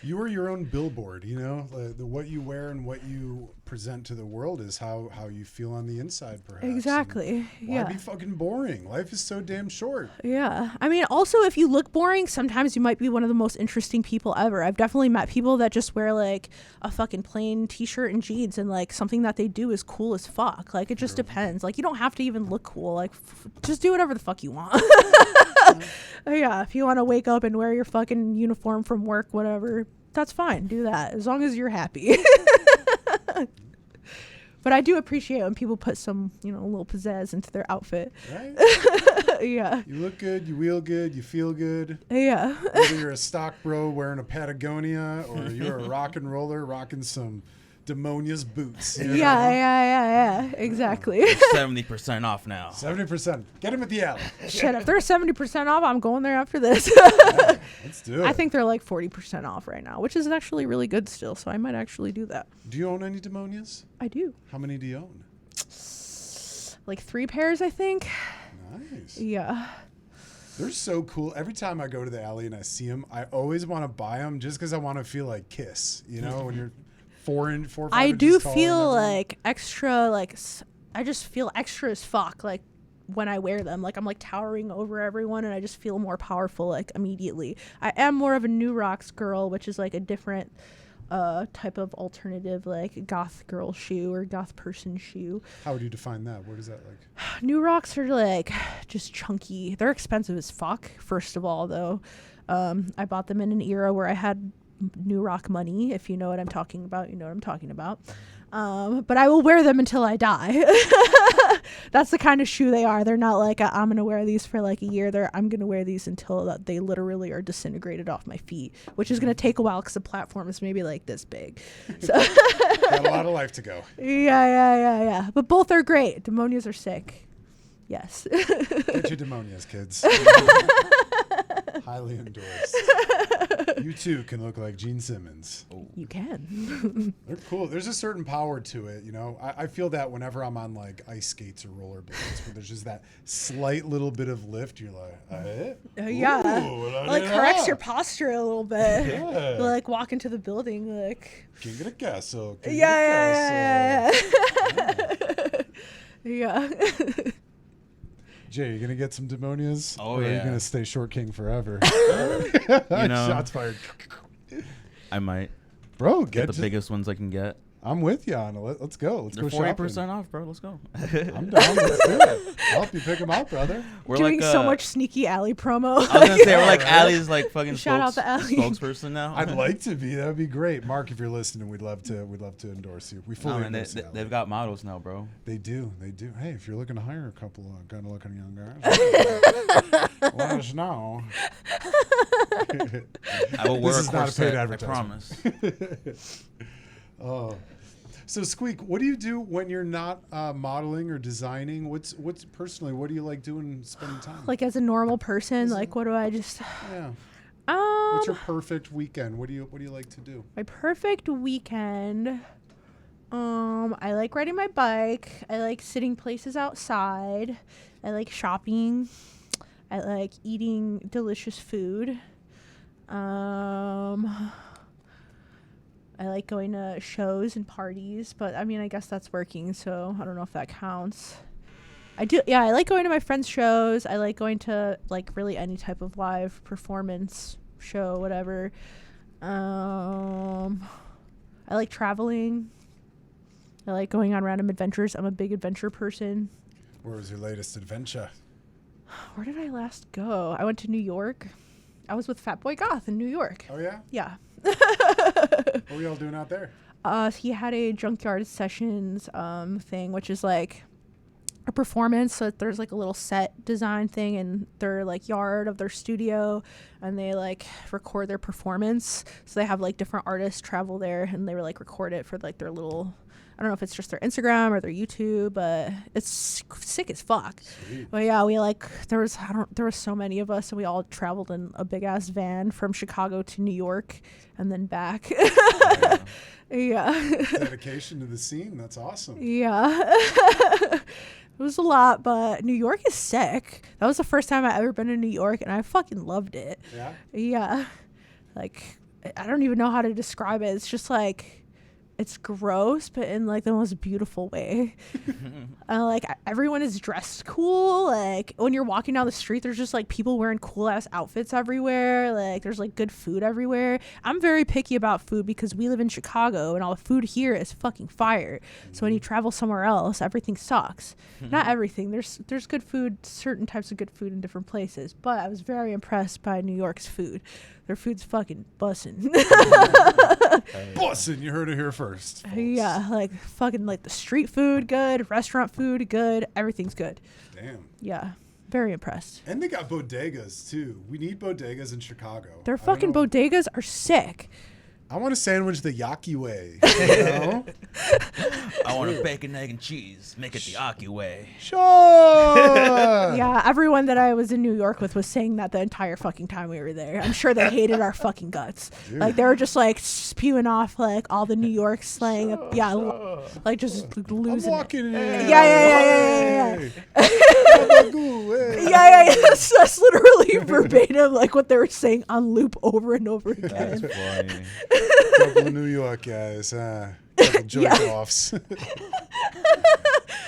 You are your own billboard, you know, what you wear and what you present to the world is how you feel on the inside, perhaps. Exactly. Why be fucking boring? Life is so damn short. Yeah. I mean, also, if you look boring, sometimes you might be one of the most interesting people ever. I've definitely met people that just wear like a fucking plain t-shirt and jeans and like something that they do is cool as fuck. Like it just depends. Like you don't have to even look cool. Like just do whatever the fuck you want. Yeah, if you want to wake up and wear your fucking uniform from work, whatever, that's fine. Do that as long as you're happy. But I do appreciate when people put some, you know, a little pizzazz into their outfit. Right? Yeah. You look good, you wheel good, you feel good. Yeah. Whether you're a stock bro wearing a Patagonia or you're a rock and roller rocking some Demonia's boots. You know? Yeah. Exactly. 70% off now. 70%. Get him at the alley. Shit, if they're 70% off, I'm going there after this. Yeah, let's do it. I think they're like 40% off right now, which is actually really good still, so I might actually do that. Do you own any Demonias? I do. How many do you own? Like 3 pairs, I think. Nice. Yeah. They're so cool. Every time I go to the alley and I see them, I always want to buy them just because I want to feel like Kiss. You know, when you're 4 or 5 I inches do tall feel and everything. like extra, like I just feel extra as fuck, like when I wear them. Like I'm like towering over everyone and I just feel more powerful like immediately. I am more of a New Rocks girl, which is like a different type of alternative like goth girl shoe or goth person shoe. How would you define that? What is that like? New Rocks are like just chunky. They're expensive as fuck, first of all, though. I bought them in an era where I had New Rock money. If you know what I'm talking about, you know what I'm talking about. But I will wear them until I die. That's the kind of shoe they are. They're not like I'm gonna wear these for like a year. I'm gonna wear these until they literally are disintegrated off my feet, which is gonna take a while because the platform is maybe like this big. So Got a lot of life to go. Yeah. But both are great. Demonias are sick. Yes. Get your demonias, kids. Highly endorsed. You too can look like Gene Simmons. You can. They're cool. There's a certain power to it, you know. I feel that whenever I'm on like ice skates or rollerblades, where there's just that slight little bit of lift, you're like, yeah. Ooh, Like corrects your posture a little bit. Yeah. Like walk into the building, like. King of the castle. Yeah. Yeah. Jay, you gonna get some demonias? Oh, or are you yeah. gonna stay short king forever? You know, Shots fired. I might Bro, get the biggest ones I can get. I'm with you on it. Let's go. Let's They're go shopping. 40% off, bro. Let's go. I'm down. Let's do it. I'll help you pick them out, brother. We're Doing like, so much sneaky alley promo. I was gonna say we're like Right? Allie's like fucking Shout out to Allie. spokesperson now. I'd like to be. That would be great. Mark, if you're listening, we'd love to endorse you. We fully No, man, endorse you. they've got models now, bro. They do. Hey, if you're looking to hire a couple of kind of looking young guys, let us know. I will wear This a is not a paid corset. I advertisement. promise. Oh. So Squeak, what do you do when you're not modeling or designing? What's personally? What do you like doing? Spending time. Like as a normal person, like what do I just? Yeah. What's your perfect weekend? What do you like to do? My perfect weekend. I like riding my bike. I like sitting places outside. I like shopping. I like eating delicious food. I like going to shows and parties, but I mean, I guess that's working, so I don't know if that counts. I like going to my friends' shows. I like going to like really any type of live performance show, whatever. I like traveling. I like going on random adventures. I'm a big adventure person. Where was your latest adventure? Where did I last go? I went to New York. I was with Fat Boy Goth in New York. Oh yeah. Yeah. What were y'all doing out there? He had a junkyard sessions thing, which is like a performance. So there's like a little set design thing in their like yard of their studio, and they like record their performance. So they have like different artists travel there, and they were like record it for like their little. I don't know if it's just their Instagram or their YouTube, but it's sick as fuck. Sweet. But yeah, we like there was so many of us, and we all traveled in a big ass van from Chicago to New York and then back. Yeah. Dedication to the scene. That's awesome. Yeah. It was a lot, but New York is sick. That was the first time I ever been to New York, and I fucking loved it. Yeah. Yeah. Like, I don't even know how to describe it. It's just like, it's gross, but in like the most beautiful way. Like everyone is dressed cool. Like when you're walking down the street, there's just like people wearing cool ass outfits everywhere. Like there's like good food everywhere. I'm very picky about food because we live in Chicago and all the food here is fucking fire. So when you travel somewhere else, everything sucks. Not everything. There's good food, certain types of good food in different places. But I was very impressed by New York's food. Their food's fucking bussin'. Bussin', you heard it here first. Folks. Yeah, like fucking like the street food good, restaurant food good, everything's good. Damn. Yeah, very impressed. And they got bodegas too. We need bodegas in Chicago. Their fucking bodegas are sick. I want a sandwich the Yaki way. You know? I want a bacon, egg, and cheese. Make it the Aki way. Sure. Yeah, everyone that I was in New York with was saying that the entire fucking time we were there. I'm sure they hated our fucking guts. Dude. Like they were just like spewing off like all the New York slang. Yeah, like just I'm losing walking it. in. Yeah. Yeah. Yeah. That's literally verbatim like what they were saying on loop over and over again. That's funny. Couple of New York guys. Couple joint offs.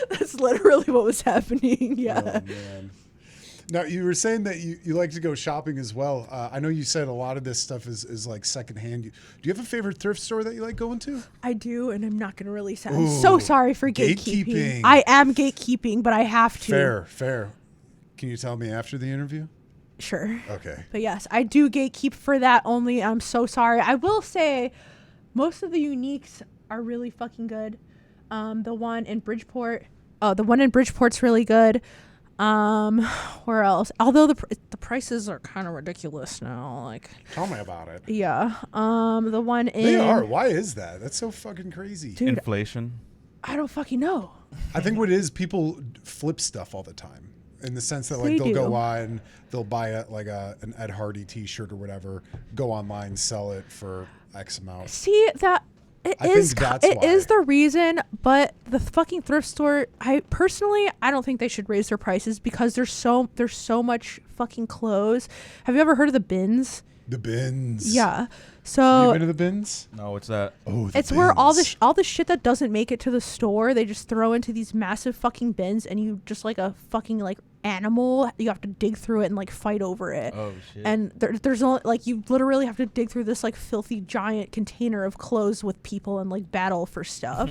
That's literally what was happening. Yeah. Oh, man. Now, you were saying that you like to go shopping as well. I know you said a lot of this stuff is like secondhand. Do you have a favorite thrift store that you like going to? I do, and I'm not going to release that. Ooh, I'm so sorry for gatekeeping. gatekeeping. I am gatekeeping, but I have to. Fair. Can you tell me after the interview? Sure. Okay. But yes, I do gatekeep for that only. I'm so sorry. I will say most of the uniques are really fucking good. The one in Bridgeport Oh, the one in Bridgeport's really good. Where else? Although the prices are kind of ridiculous now. Like, Tell me about it. yeah. The one in They are. Why is that? That's so fucking crazy. Dude, Inflation. I don't fucking know. I think what it is, people flip stuff all the time. In the sense that like They they'll go do. on, they'll buy an Ed Hardy T-shirt or whatever, go online, sell it for X amount. See that I think that's it why. is the reason, but the fucking thrift store. I don't think they should raise their prices because there's so much fucking clothes. Have you ever heard of the bins? The bins. Yeah. Have So you been to the bins? No, what's that? Oh, the it's where all bins. the shit that doesn't make it to the store, they just throw into these massive fucking bins, and you just like a fucking like animal, you have to dig through it and like fight over it. Oh shit. And there's only like you literally have to dig through this like filthy giant container of clothes with people and like battle for stuff.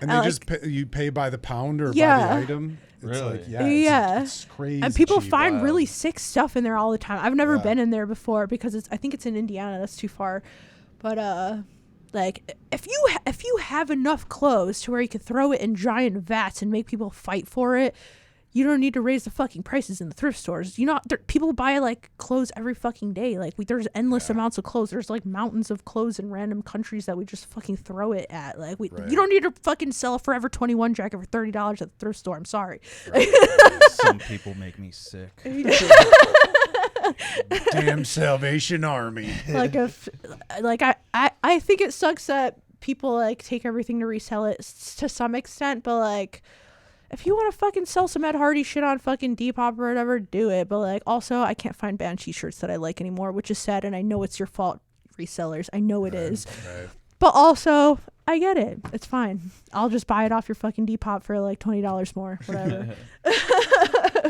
And I they like- just you pay by the pound or by Yeah. the item. It's Really? like yeah, Yeah. it's crazy. And people cheap. find Wow. really sick stuff in there all the time. I've never Yeah. been in there before because I think it's in Indiana. That's too far. But like if you have enough clothes to where you could throw it in giant vats and make people fight for it, you don't need to raise the fucking prices in the thrift stores. You know, people buy like clothes every fucking day. Like there's endless amounts of clothes. There's like mountains of clothes in random countries that we just fucking throw it at. Like Right. you don't need to fucking sell a Forever 21 jacket for $30 at the thrift store. I'm sorry. Some people make me sick. Damn Salvation Army. Like if like I think it sucks that people like take everything to resell it to some extent, but like if you want to fucking sell some Ed Hardy shit on fucking Depop or whatever, do it. But like also I can't find band t-shirts that I like anymore, which is sad, and I know it's your fault, resellers. I know it is. Right. But also I get it. It's fine. I'll just buy it off your fucking Depop for like $20 more, whatever.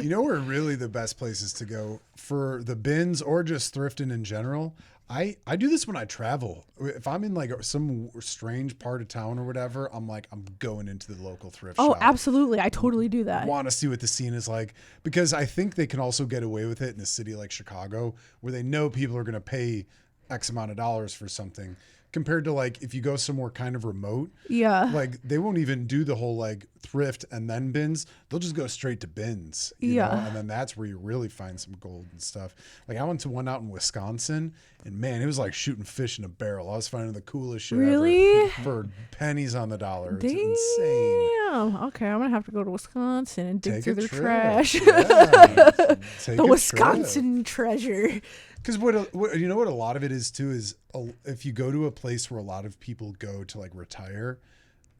You know where really the best places to go for the bins or just thrifting in general? I do this when I travel. If I'm in like some strange part of town or whatever, I'm going into the local thrift Oh, shop. absolutely. I totally do that. Want to see what the scene is like, because I think they can also get away with it in a city like Chicago where they know people are going to pay X amount of dollars for something, compared to like if you go somewhere kind of remote, Yeah. like they won't even do the whole like thrift and then bins. They'll just go straight to bins, you Yeah. know? And then that's where you really find some gold and stuff. Like I went to one out in Wisconsin, and man, it was like shooting fish in a barrel. I was finding the coolest shit Really? ever for pennies on the dollar. It's insane. Damn. Okay, I'm gonna have to go to Wisconsin and dig Take through a their trip. trash. Yeah. Take The a Wisconsin treasure. Because what you know what a lot of it is too is if you go to a place where a lot of people go to like retire,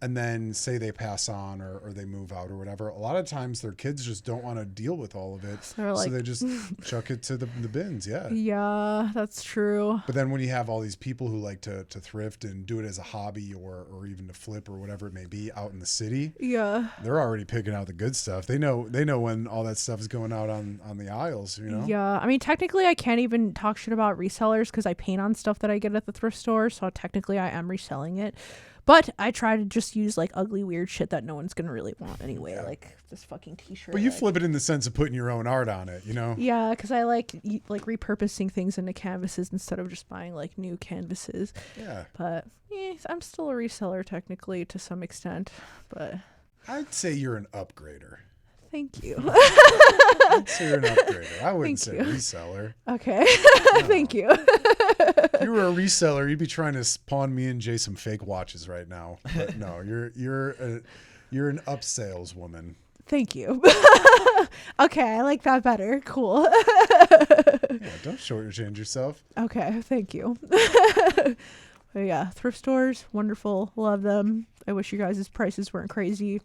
and then say they pass on or they move out or whatever, a lot of times their kids just don't want to deal with all of it, They're so like- they just chuck it to the bins. Yeah. Yeah, that's true. But then when you have all these people who like to thrift and do it as a hobby or even to flip or whatever it may be out in the city, Yeah. they're already picking out the good stuff. They know when all that stuff is going out on the aisles, you know? Yeah. I mean, technically, I can't even talk shit about resellers because I paint on stuff that I get at the thrift store. So technically, I am reselling it. But I try to just use like ugly, weird shit that no one's going to really want anyway. Like this fucking t-shirt. But you like- flip it in the sense of putting your own art on it, you know? Yeah, because I like repurposing things into canvases instead of just buying like new canvases. Yeah. But I'm still a reseller technically to some extent. But I'd say you're an upgrader. thank you. I'd say you're an upgrader. I wouldn't say Thank you. reseller. Okay. Thank you. If you were a reseller, you'd be trying to spawn me and Jay some fake watches right now. But no, you're an up saleswoman. Thank you. Okay, I like that better. Cool. Yeah, don't shortchange yourself. Okay, thank you. But yeah, thrift stores, wonderful. Love them. I wish you guys' prices weren't crazy.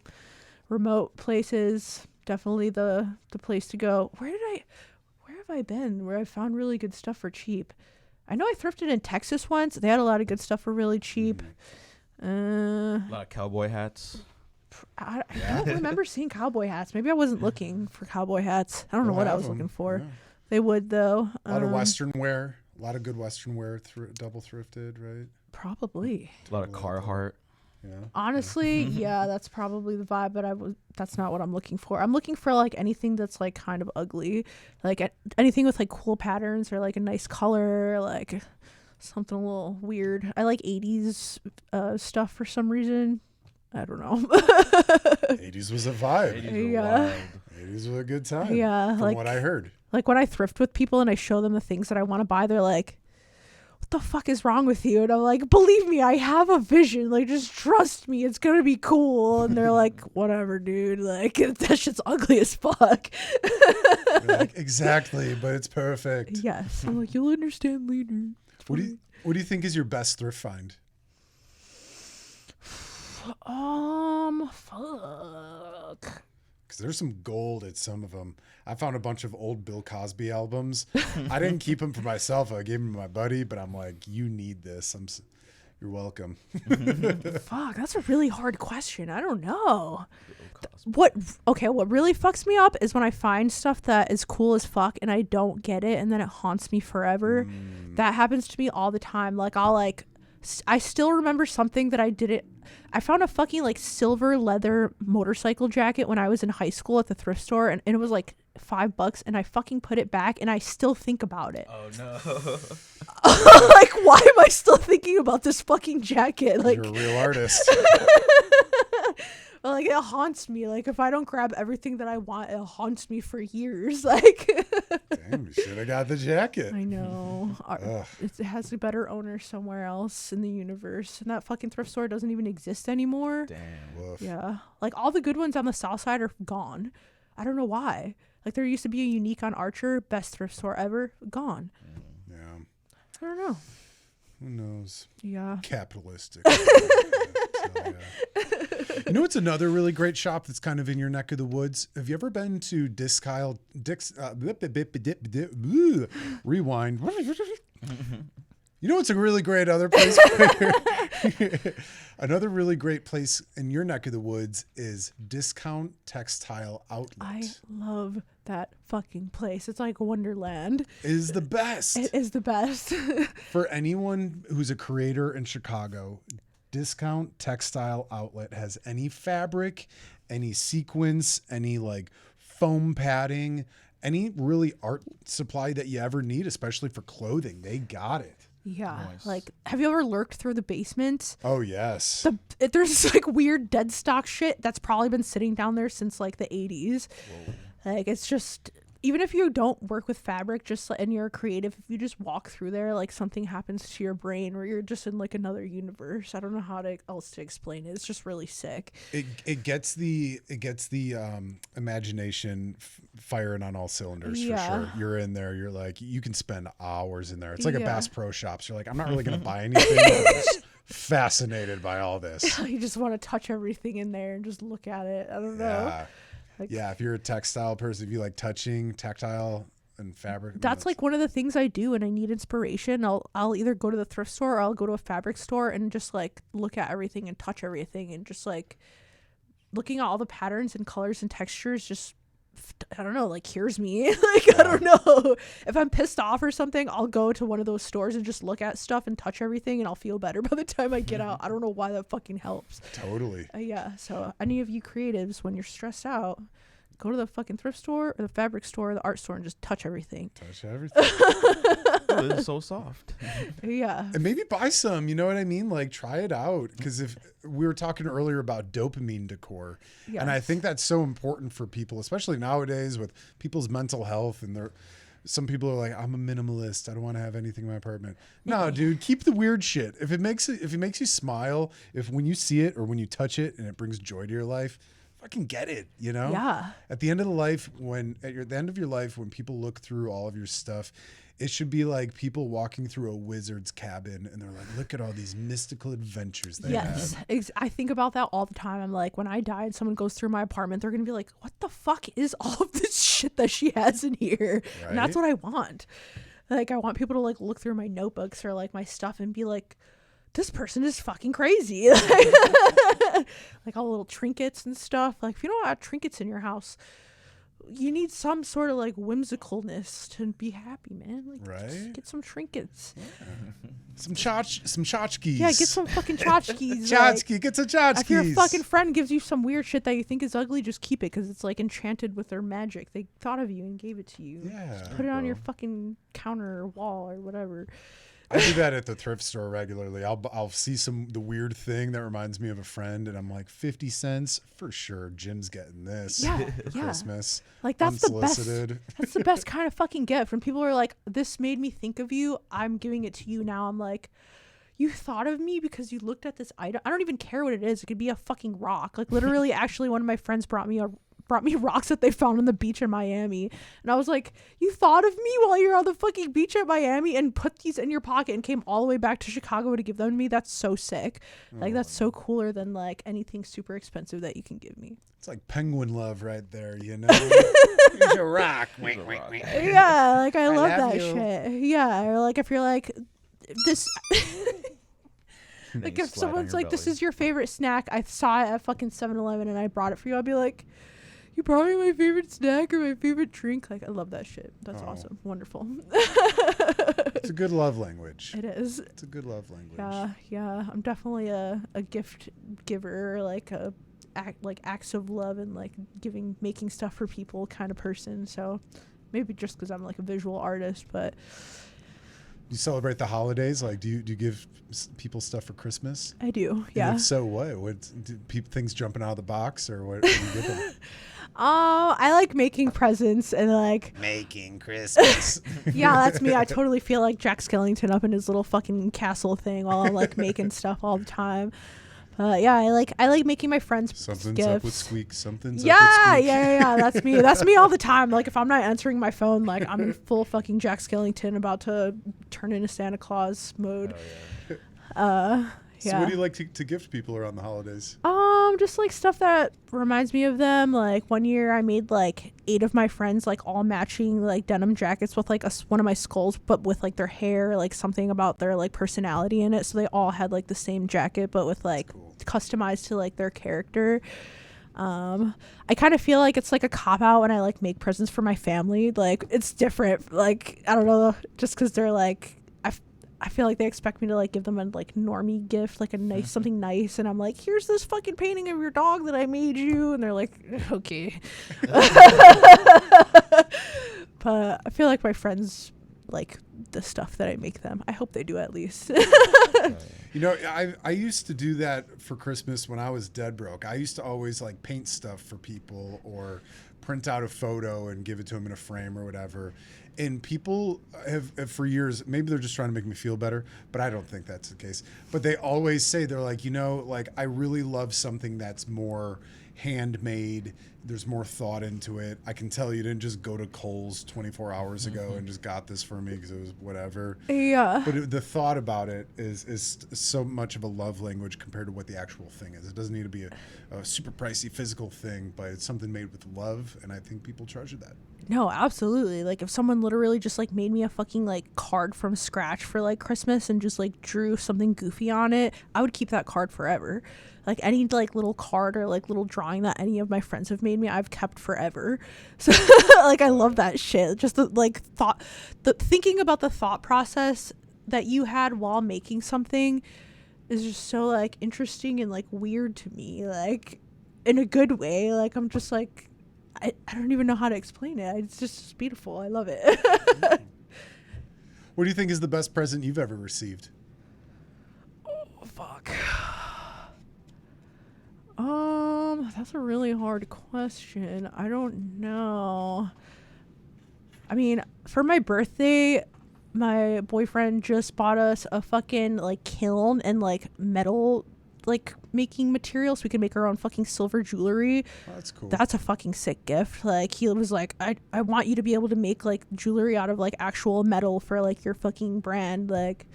Remote places, definitely the place to go. Where have I been where I found really good stuff for cheap? I know I thrifted in Texas once. They had a lot of good stuff for really cheap. A lot of cowboy hats. I don't remember seeing cowboy hats. Maybe I wasn't looking for cowboy hats. I don't know They'll what I have was them, looking for. yeah. They would though. A lot of Western wear. A lot of good Western wear, double thrifted, right? Probably. A lot of Carhartt. Yeah. Honestly, yeah, that's probably the vibe, but that's not what I'm looking for. I'm looking for like anything that's like kind of ugly, like anything with like cool patterns or like a nice color, like something a little weird. I like 80s stuff for some reason. I don't know. 80s was a vibe. 80s were Yeah. wild. 80s was a good time. Yeah, from like- what I heard. Like when I thrift with people and I show them the things that I want to buy, they're like, what the fuck is wrong with you? And I'm like, believe me, I have a vision. Like, just trust me, it's gonna be cool. And they're like, whatever, dude. Like, that shit's ugly as fuck. You're like, exactly, but it's perfect. Yes. I'm like, you'll understand later. It's What do fine. you think is your best thrift find? Fuck. Because there's some gold at some of them. I found a bunch of old Bill Cosby albums. I didn't keep them for myself. I gave them to my buddy, but I'm like, you need this. You're welcome. Fuck, that's a really hard question. I don't know. What really fucks me up is when I find stuff that is cool as fuck and I don't get it and then it haunts me forever. That happens to me all the time. Like I still remember something that I didn't. I found a fucking like silver leather motorcycle jacket when I was in high school at the thrift store and it was like $5 and I fucking put it back and I still think about it. Oh no. Like, why am I still thinking about this fucking jacket? Like, You're a real artist. like it haunts me. Like if I don't grab everything that I want, it haunts me for years. Like Damn, you should have got the jacket. I know. Ugh. It has a better owner somewhere else in the universe. And that fucking thrift store doesn't even exist anymore. Damn. Woof. Yeah. Like all the good ones on the south side are gone. I don't know why. Like there used to be a Unique on Archer, best thrift store ever, gone. Yeah. I don't know. Who knows? Yeah. Capitalistic. You know what's another really great shop that's kind of in your neck of the woods? Have you ever been to Rewind. You know what's a really great other place? Another really great place in your neck of the woods is Discount Textile Outlet. I love that fucking place. It's like Wonderland. Is the best. It is the best. For anyone who's a creator in Chicago, Discount Textile Outlet has any fabric, any sequins, any like foam padding, any really art supply that you ever need, especially for clothing. They got it. Yeah. Nice. Like, have you ever lurked through the basement? Oh, yes. There's this, like weird dead stock shit that's probably been sitting down there since like the 80s. Like it's just, even if you don't work with fabric, just and you're creative, if you just walk through there, like something happens to your brain where you're just in like another universe. I don't know how else to explain it. It's just really sick. It gets the imagination firing on all cylinders for sure. You're in there. You're like, you can spend hours in there. It's like a Bass Pro Shops. You're like, I'm not really going to buy anything. But I'm just fascinated by all this. You just want to touch everything in there and just look at it. I don't know. Yeah. Like, Yeah, if you're a textile person, if you like touching tactile and fabric. That's like one of the things I do when I need inspiration. I'll either go to the thrift store or I'll go to a fabric store and just like look at everything and touch everything and just like looking at all the patterns and colors and textures just, I don't know, like cures me. Like, I don't know. If I'm pissed off or something, I'll go to one of those stores and just look at stuff and touch everything and I'll feel better by the time I get out. I don't know why that fucking helps. Totally. Yeah. So any of you creatives, when you're stressed out, go to the fucking thrift store or the fabric store or the art store and just touch everything. Touch everything. Oh, this is so soft. Yeah. And maybe buy some, you know what I mean? Like try it out. Because if we were talking earlier about dopamine decor, and I think that's so important for people, especially nowadays with people's mental health. And some people are like, I'm a minimalist. I don't want to have anything in my apartment. No, dude, keep the weird shit. If it makes you smile, if when you see it or when you touch it and it brings joy to your life, fucking get it, you know? Yeah. At the end of the life, at the end of your life, when people look through all of your stuff, it should be like people walking through a wizard's cabin and they're like, look at all these mystical adventures they Yes. had. I think about that all the time. I'm like, when I die and someone goes through my apartment, they're going to be like, what the fuck is all of this shit that she has in here? Right? And that's what I want. Like, I want people to like look through my notebooks or like my stuff and be like, this person is fucking crazy. Like all the little trinkets and stuff. Like if you don't have trinkets in your house, you need some sort of like whimsicalness to be happy, man. Like Right? just get some trinkets. Some tchotchkes. Yeah, get some fucking tchotchkes. Tchotchke, get some tchotchkes. If your fucking friend gives you some weird shit that you think is ugly, just keep it because it's like enchanted with their magic. They thought of you and gave it to you. Yeah. Just put it on your fucking counter or wall or whatever. I do that at the thrift store regularly. I'll see the weird thing that reminds me of a friend, and I'm like, 50 cents for sure. Jim's getting this for Christmas. Like that's the best. Unsolicited. That's the best kind of fucking gift. When people are like, "This made me think of you. I'm giving it to you now." I'm like, you thought of me because you looked at this item. I don't even care what it is. It could be a fucking rock. Like literally, actually, one of my friends brought me rocks that they found on the beach in Miami, and I was like, you thought of me while you're on the fucking beach at Miami and put these in your pocket and came all the way back to Chicago to give them to me. That's so sick. Like that's so cooler than like anything super expensive that you can give me. It's like penguin love right there, you know. Here's a rock. Yeah, like I love that shit. Yeah, or like if you're like this. Like if someone's like, this is your favorite snack, I saw it at fucking 7-Eleven and I brought it for you, I'd be like, you brought me my favorite snack or my favorite drink. Like I love that shit. That's awesome. Wonderful. It's a good love language. It is. It's a good love language. Yeah. I'm definitely a gift giver, like acts of love and like making stuff for people kind of person. So maybe just because I'm like a visual artist, but You celebrate the holidays? Like, do you give people stuff for Christmas? I do, yeah. And if so, what do things jumping out of the box, or what do you give them? I like making presents and like making Christmas. Yeah, that's me. I totally feel like Jack Skellington up in his little fucking castle thing while I'm like making stuff all the time. Yeah, I like making my friends Something's gifts. up with Squeak. Something's up with Squeak. Yeah. That's me. That's me all the time. Like if I'm not answering my phone, like I'm in full fucking Jack Skellington about to turn into Santa Claus mode. Yeah. Yeah. So what do you like to gift people around the holidays? Just like stuff that reminds me of them. Like one year I made like 8 of my friends like all matching like denim jackets with like one of my skulls, but with like their hair, like something about their like personality in it. So they all had like the same jacket, but with like customized to like their character. I kind of feel like it's like a cop out when I like make presents for my family. Like it's different. Like I don't know, just because they're like I feel like they expect me to like give them a like normie gift, like a nice something nice, and I'm like, here's this fucking painting of your dog that I made you, and they're like, okay. But I feel like my friends like the stuff that I make them. I hope they do at least. You know, I used to do that for Christmas when I was dead broke. I used to always like paint stuff for people or print out a photo and give it to them in a frame or whatever. And people have for years, maybe they're just trying to make me feel better, but I don't think that's the case. But they always say, they're like, you know, like I really love something that's more handmade. There's more thought into it. I can tell you didn't just go to Kohl's 24 hours ago and just got this for me because it was whatever. Yeah. But the thought about it is so much of a love language compared to what the actual thing is. It doesn't need to be a super pricey physical thing, but it's something made with love, and I think people treasure that. No, absolutely. Like if someone literally just like made me a fucking like card from scratch for like Christmas and just like drew something goofy on it, I would keep that card forever. Like any like little card or like little drawing that any of my friends have made me, I've kept forever. So like I love that shit. Just the like thinking about the thought process that you had while making something is just so like interesting and like weird to me, like in a good way. Like I'm just like I don't even know how to explain it. It's just beautiful. I love it. What do you think is the best present you've ever received? Oh, fuck. That's a really hard question. I don't know. I mean, for my birthday, my boyfriend just bought us a fucking like kiln and like metal like making materials so we can make our own fucking silver jewelry. Oh, that's cool. That's a fucking sick gift. Like he was like, I want you to be able to make like jewelry out of like actual metal for like your fucking brand. Like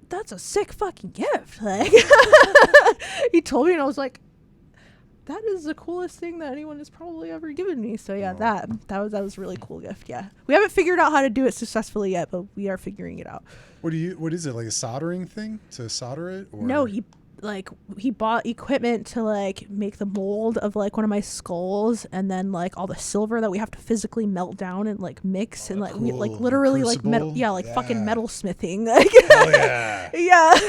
that's a sick fucking gift. Like he told me and I was like, that is the coolest thing that anyone has probably ever given me. So yeah, that was a really cool gift. Yeah, we haven't figured out how to do it successfully yet, but we are figuring it out. What is it, like a soldering thing to solder it? Or? No, he like he bought equipment to like make the mold of like one of my skulls, and then like all the silver that we have to physically melt down and like mix and like we like cool. literally Crucible? like metal, like Yeah. fucking metal smithing. Like, Oh yeah. yeah.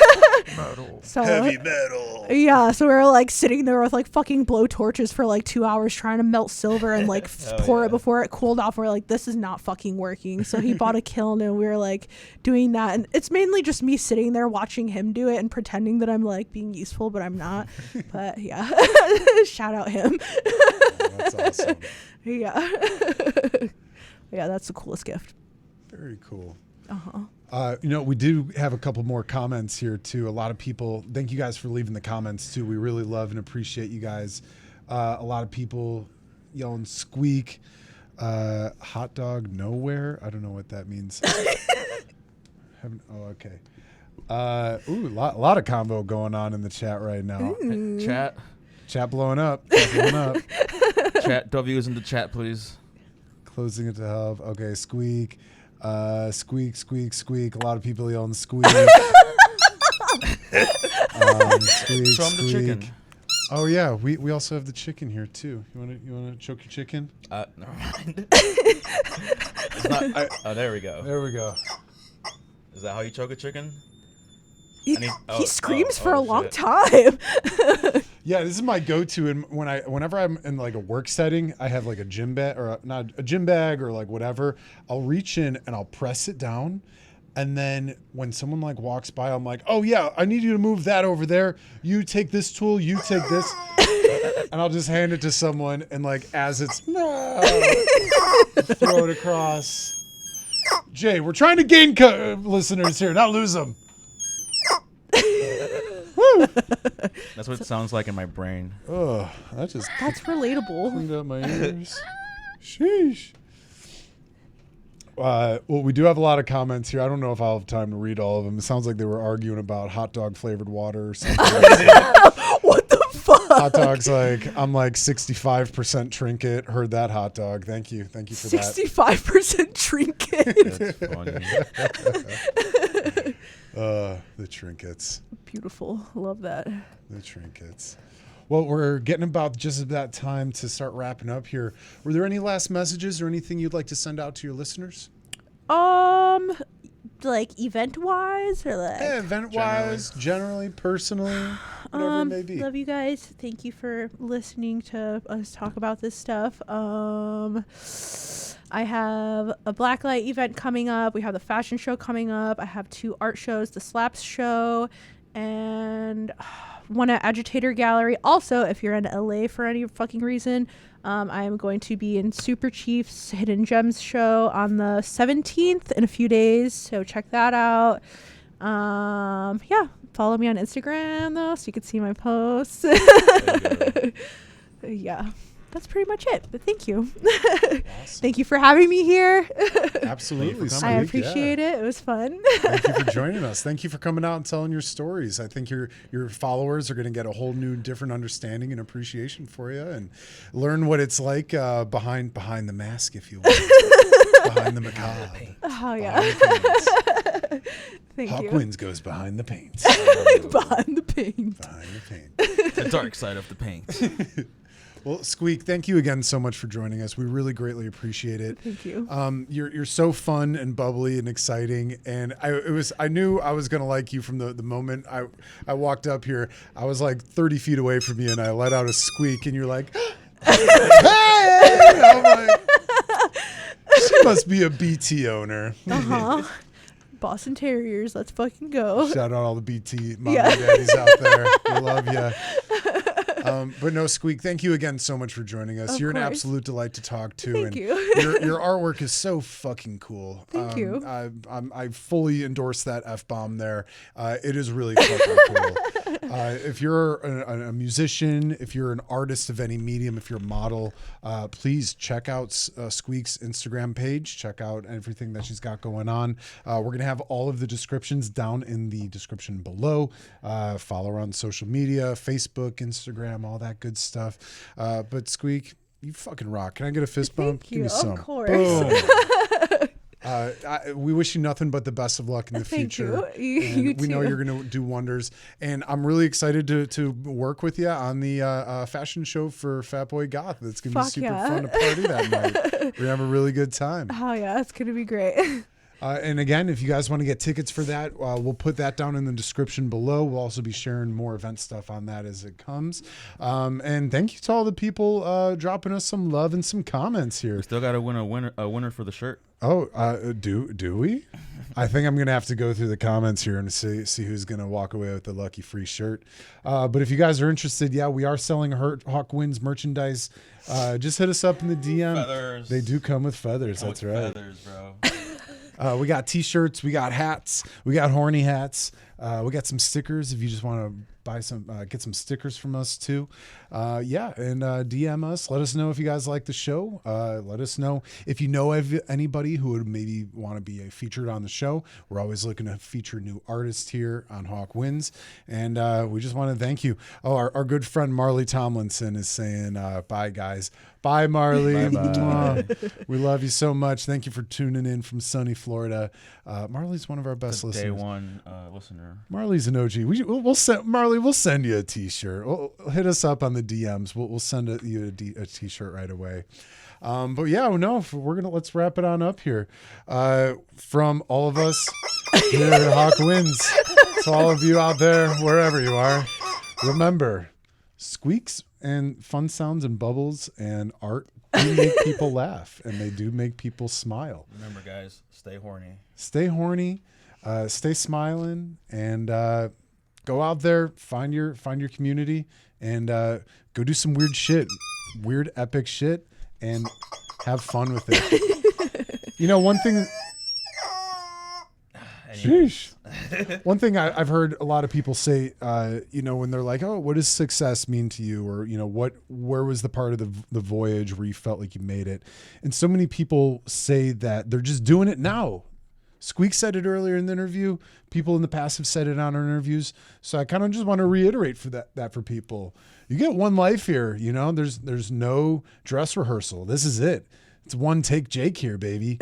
Metal. So Heavy metal. yeah, so we were like sitting there with like fucking blow torches for like 2 hours trying to melt silver and like pour it before it cooled off. We're like, this is not fucking working. So he bought a kiln and we were like doing that, and it's mainly just me sitting there watching him do it and pretending that I'm like being useful, but I'm not. But yeah, shout out him. That's awesome. Yeah. Yeah, that's the coolest gift. Very cool. Uh-huh. We do have a couple more comments here too. A lot of people, thank you guys for leaving the comments too. We really love and appreciate you guys. A lot of people yelling "squeak," hot dog nowhere. I don't know what that means. Okay. A lot of combo going on in the chat right now. Chat blowing up. Chat W's in the chat, please. Closing it to help. Okay, squeak. Squeak, squeak, squeak. A lot of people yelling squeak. Squeak, Show 'em the chicken. Oh yeah, we also have the chicken here too. You wanna choke your chicken? Never mind. It's not, oh, there we go. There we go. Is that how you choke a chicken? He screams for a long shit. time. Yeah, this is my go-to, and whenever I'm in like a work setting, I have like a gym bag or not a gym bag or like whatever. I'll reach in and I'll press it down, and then when someone like walks by, I'm like, oh yeah, I need you to move that over there. You take this tool, you take this, and I'll just hand it to someone, and like as it's throw it across. Jay, we're trying to gain listeners here, not lose them. That's what it sounds like in my brain. Oh, that's relatable. cleaned up my ears. Sheesh. Well, we do have a lot of comments here. I don't know if I'll have time to read all of them. It sounds like they were arguing about hot dog flavored water or something. What the fuck? Hot dog's like, I'm like 65% trinket. Heard that, hot dog. Thank you for that. 65% trinket. That's funny. The trinkets. Beautiful. Love that. The trinkets. Well, we're getting about just about time to start wrapping up here. Were there any last messages or anything you'd like to send out to your listeners? Like event wise or like Event wise, generally, personally, whatever it may be. Love you guys. Thank you for listening to us talk about this stuff. I have a blacklight event coming up. We have the fashion show coming up. I have 2 art shows, the Slaps show and one at Agitator Gallery. Also, if you're in LA for any fucking reason, I am going to be in Super Chief's Hidden Gems show on the 17th in a few days. So check that out. Yeah, follow me on Instagram though, so you can see my posts. Yeah, that's pretty much it. But thank you. Awesome. Thank you for having me here. Absolutely. I appreciate it. It was fun. Thank you for joining us. Thank you for coming out and telling your stories. I think your followers are going to get a whole new, different understanding and appreciation for you, and learn what it's like behind the mask, if you will, behind the macabre. Oh yeah. Thank you. Hawkwinds goes behind the paint. Behind the paint. Behind the paint. The dark side of the paint. Well, Squeak, thank you again so much for joining us. We really greatly appreciate it. Thank you. You're so fun and bubbly and exciting, and I knew I was gonna like you from the moment I walked up here. I was like 30 feet away from you, and I let out a squeak, and you're like, "Hey!" I'm like, she must be a BT owner. Boston Terriers, let's fucking go. Shout out all the BT mom and daddies out there. We love you. But no, Squeak, thank you again so much for joining us. You're an absolute delight to talk to. Thank you. Your artwork is so fucking cool. Thank you. I fully endorse that F-bomb there. It is really fucking cool. If you're a musician, if you're an artist of any medium, if you're a model, please check out Squeak's Instagram page. Check out everything that she's got going on. We're going to have all of the descriptions down in the description below. Follow her on social media, Facebook, Instagram, all that good stuff. But Squeak, you fucking rock. Can I get a fist bump? Thank you. Give me some. Of course. Boom. We wish you nothing but the best of luck in the Thank future. you. And You we know too. you're going to do wonders. And I'm really excited to work with you on the fashion show for Fat Boy Goth. It's going to be Fuck super yeah. fun to party that night. We're going to have a really good time. Oh yeah, it's gonna be great. And again, if you guys want to get tickets for that, we'll put that down in the description below. We'll also be sharing more event stuff on that as it comes. And thank you to all the people dropping us some love and some comments here. We still got to win a winner for the shirt. Oh, do we? I think I'm gonna have to go through the comments here and see who's gonna walk away with the lucky free shirt. But if you guys are interested, yeah, we are selling Hawk Winds merchandise. Just hit us up in the DM. Feathers. They do come with feathers. Come That's with right. Feathers, bro. We got t-shirts, we got hats, we got horny hats, we got some stickers if you just want to buy some, get some stickers from us too. And DM us. Let us know if you guys like the show. Let us know if you know of anybody who would maybe want to be featured on the show. We're always looking to feature new artists here on Hawk Winds. And we just want to thank you. Oh, our good friend Marley Tomlinson is saying bye, guys. Bye, Marley. Bye-bye. We love you so much. Thank you for tuning in from sunny Florida. Marley's one of our best The listeners. day one listener. Marley's an OG. We'll send Marley. We'll send you a T-shirt. Hit us up on the DMs. We'll send you a T-shirt right away. But yeah, no, let's wrap it on up here. From all of us here at Hawk Winds, to all of you out there, wherever you are, remember, squeaks and fun sounds and bubbles and art do make people laugh, and they do make people smile. Remember, guys, stay horny. Stay horny, stay smiling, and go out there, find your community, and go do some weird epic shit, and have fun with it. You know, one thing. Sheesh. One thing I've heard a lot of people say, when they're like, "Oh, what does success mean to you?" Or where was the part of the voyage where you felt like you made it? And so many people say that they're just doing it now. Squeak said it earlier in the interview. People in the past have said it on our interviews. So I kind of just want to reiterate for that for people. You get one life here. You know, there's no dress rehearsal. This is it. It's one take Jake here, baby.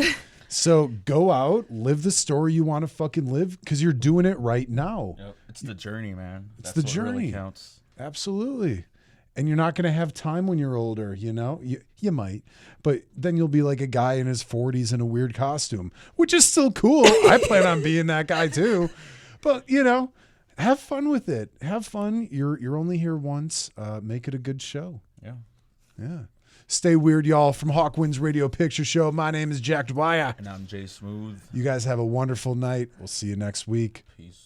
So go out, live the story you want to fucking live, because you're doing it right now. Yep. It's the journey, man. It's That's the what really journey. counts. Absolutely. And you're not going to have time when you're older, you know? You might. But then you'll be like a guy in his 40s in a weird costume, which is still cool. I plan on being that guy too. But, have fun with it. Have fun. You're only here once. Make it a good show. Yeah. Yeah. Stay weird, y'all. From Hawk Winds Radio Picture Show, my name is Jack Dwyer. And I'm Jay Smooth. You guys have a wonderful night. We'll see you next week. Peace.